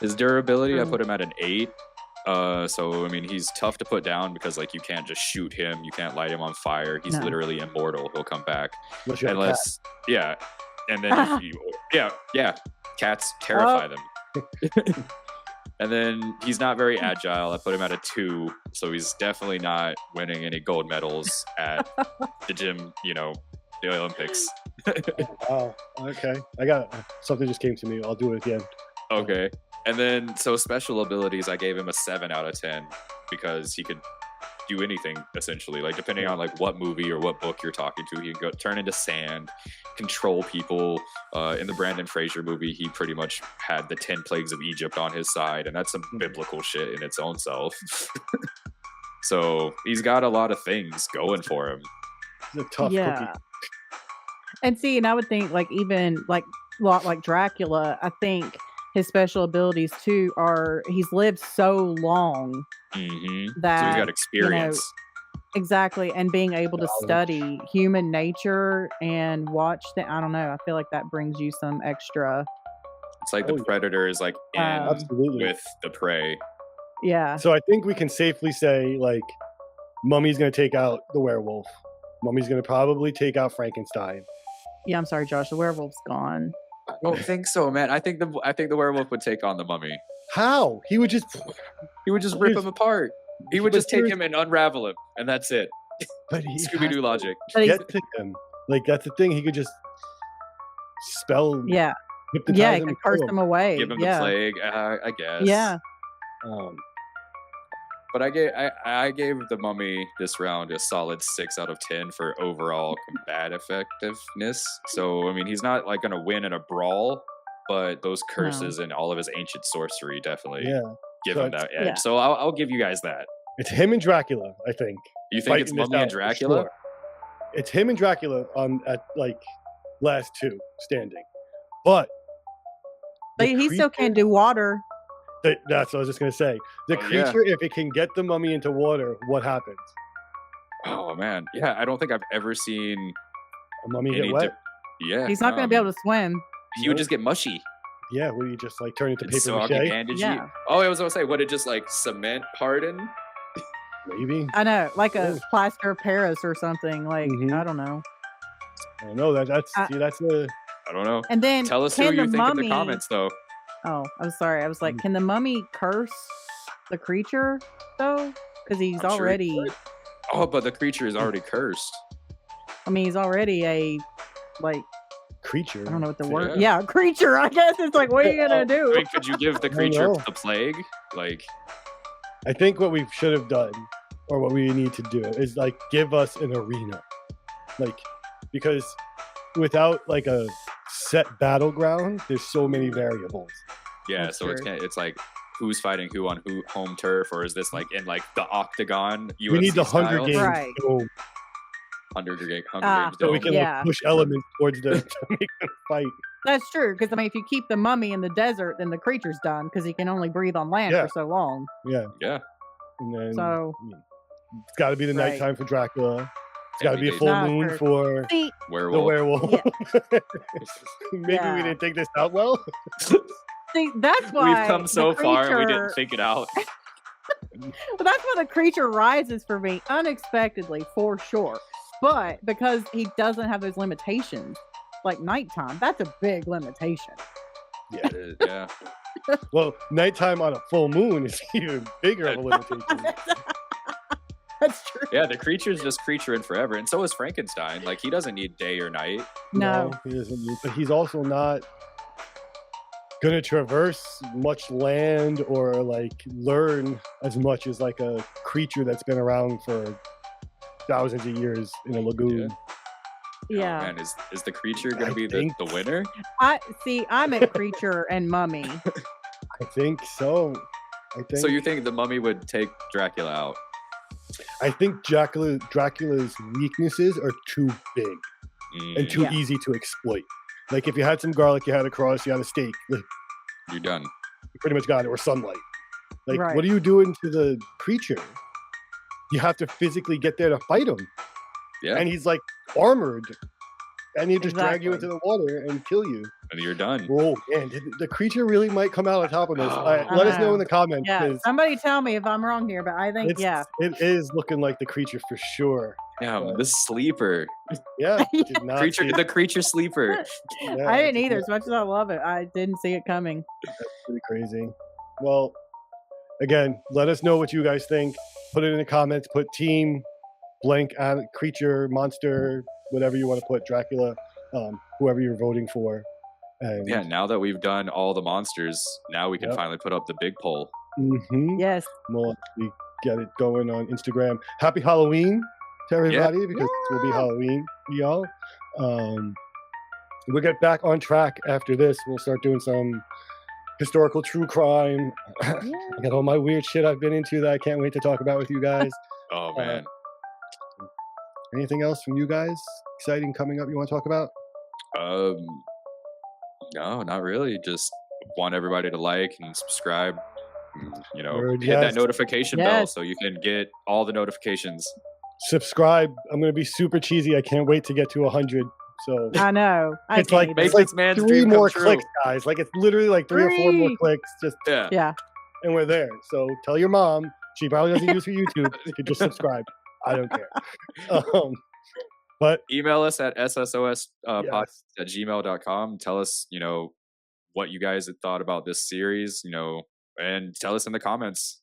His durability, I Mm. put him at an 8. So I mean, he's tough to put down because like you can't just shoot him, you can't light him on fire. He's No. literally immortal. He'll come back. Unless you have a cat. Unless, yeah. And then if you, yeah, cats terrify them. And then he's not very agile. I put him at a 2, so he's definitely not winning any gold medals at the gym, the Olympics. Oh, okay. I got something just came to me. I'll do it again. Okay. And then, so special abilities, I gave him a 7 out of 10 because he could do anything essentially. Like depending on like what movie or what book you're talking to, he can go turn into sand, control people. In the Brandon Fraser movie, he pretty much had the 10 plagues of Egypt on his side, and that's some biblical shit in its own self. So he's got a lot of things going for him. He's a tough cookie. And see, and I would think like even like Dracula, I think his special abilities too are he's lived so long So he's that got experience. Exactly, and being able to study human nature and watch I don't know, I feel like that brings you some extra. It's like the predator is like in Absolutely. with the prey. Yeah. So I think we can safely say like Mummy's going to take out the werewolf. Mummy's going to probably take out Frankenstein. Yeah, I'm sorry, Josh. The werewolf's gone. I don't think so, man. I think the werewolf would take on the mummy. How? He would just rip him apart. He would just take him and unravel him, and that's it. But he Scooby-Doo logic. get to him. Like that's the thing. He could just spell. Yeah. Hypnotize Yeah, he him could and curse kill him away. Give him yeah. the plague, I guess. Yeah. But I gave the mummy this round a solid 6 out of 10 for overall combat effectiveness. So I mean, he's not like gonna win in a brawl, but those curses and all of his ancient sorcery definitely give him that edge. Yeah. So I'll give you guys that. It's him and Dracula. I think. You think it's Fighting this Mummy and out for Dracula? sure. It's him and Dracula at like last 2 standing, but He still can't do water. That's what I was just gonna say. The creature, if it can get the mummy into water, what happens? Oh man, yeah. I don't think I've ever seen A mummy get wet? He's not going to be able to swim. He would just get mushy. Yeah, would you just like turn into paper So mache? bandage Yeah. Oh, I was gonna say, would it just like cement harden? Maybe. I know, like a plaster of Paris or something. Like I don't know. I don't know. That's the. I don't know. And then Tell us who can you the think mummy, in the comments, though. Oh, I'm sorry. I was like, can the mummy curse the creature though? Because he's I'm sure he already. could. Oh, but the creature is already cursed. I mean, he's already a like. Creature. I don't know what the word. Yeah. Yeah, creature. I guess it's like, what are you gonna I do? mean, could you give the creature know. the plague? Like, I think what we should have done, or what we need to do, is like give us an arena, like because without like a set battleground, there's so many variables. yeah. That's So it's true. it's like who's fighting who on home turf, or is this like in like the octagon? UFC We need the Hunger style? Games Right. dome, Hunger Games. so we can Yeah. like push elements towards the to make them fight. That's true. Because I mean, if you keep the mummy in the desert, then the creature's done because he can only breathe on land Yeah. for so long. Yeah, Yeah. and then So- it's got to be the Right. nighttime for Dracula. It's got to Every be a day's full not moon for- for See, the Werewolf. werewolf. Maybe Yeah. we didn't think this out well. that's why We've come so the far and we creature- didn't think it out. Well, that's why the creature rises for me unexpectedly, for sure. But because he doesn't have those limitations, like nighttime, that's a big limitation. Yeah. Well, nighttime on a full moon is even bigger of a limitation. That's true. Yeah, the creature's just creaturing forever, and so is Frankenstein. Like he doesn't need day or night. No. he doesn't need, but he's also not gonna traverse much land or like learn as much as like a creature that's been around for thousands of years in a lagoon. Yeah. Oh, man, is the creature gonna I be think- the winner? I'm a creature and mummy. I think so. So you think the mummy would take Dracula out? I think Dracula's weaknesses are too big and too Yeah. easy to exploit. Like if you had some garlic, you had a cross, you had a steak, like, You're done. you pretty much got it, or sunlight. Like Right. what are you doing to the creature? You have to physically get there to fight him. Yeah, And he's like armored. And he just drag you Exactly. into the water and kill you. and you're done. Oh man, the creature really might come out on top of this. Oh. Let us know in the comments. Yeah. 'Cause Somebody tell me if I'm wrong here, but I think it is looking like the creature for sure. Damn, the sleeper, Yeah, did not creature, see it. the creature sleeper. Yeah, I didn't it's either. As much as I love it, I didn't see it coming. pretty crazy. Well, again, let us know what you guys think. Put it in the comments. Put team blank creature, monster, whatever you want to put, Dracula, whoever you're voting for. And Yeah, now that we've done all the monsters, now we can Yep. finally put up the big poll. Yes. we'll actually get it going on Instagram. Happy Halloween to everybody, because it will be Halloween, y'all. We'll get back on track after this. We'll start doing some historical true crime. I got all my weird shit I've been into that I can't wait to talk about with you guys. Oh man. Anything else from you guys exciting coming up you want to talk about? No, not really. Just want everybody to like and subscribe. You know, Word, hit that yes. notification bell Yes. so you can get all the notifications. Subscribe. I'm going to be super cheesy. I can't wait to get to 100. So I know. it's like, hate Make it's it. like this man's 3 dream come more true. clicks, guys. Like, it's literally like 3 or 4 more 3. clicks, just Yeah. Yeah. and we're there. So tell your mom. She probably doesn't use her YouTube. You can just subscribe. I don't care. But Email us at SSOS yes. podcast at gmail.com. Tell us, you know, what you guys had thought about this series, you know, and tell us in the comments.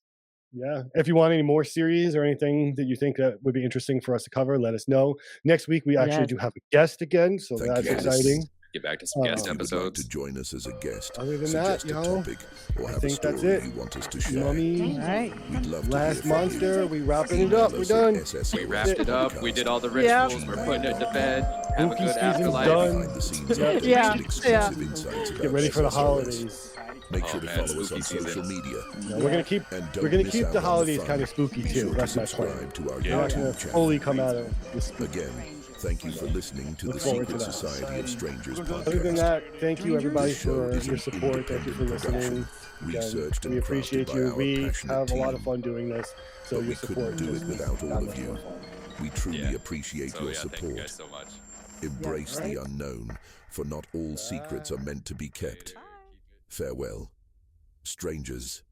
Yeah. If you want any more series or anything that you think that would be interesting for us to cover, let us know. Next week, we actually Yes. do have a guest again. So Thank that's you. exciting. Get back to some guest If you would like episodes. to join us as a guest, Other than that, suggest a y'all, topic, or I have a think story that's it. you want us to share, Mummy, All right. we'd love to last hear from monster, you. we wrapping it up. We're done. We wrapped it up. We did all the Yep. rituals. We're putting it to bed. Have a Spooky good season's afterlife. done. Behind the scenes Yeah. updates Yeah. and exclusive insights about Get ready for the SSOS. holidays. Make Oh, sure to man, follow us spooky on social season. media. No, we're gonna keep And don't we're gonna miss keep out the on holidays fun. kind of spooky Be too. sure That's to my plan. subscribe to our We're not gonna YouTube channel. fully come out of this. Again, thank you for listening to Look the forward Secret to that. Society of Strangers podcast. Other than that, thank you everybody This show for is your an support. Thank you for independent listening. production, Again, researched and we crafted appreciate by you. our We passionate have a lot of team. fun doing this. So But your we support couldn't do just it makes without that all much of you. more fun. We truly Yeah. appreciate So your yeah, thank you support. guys so much. Embrace Right. the unknown, for not all secrets are meant to be kept. Farewell, strangers.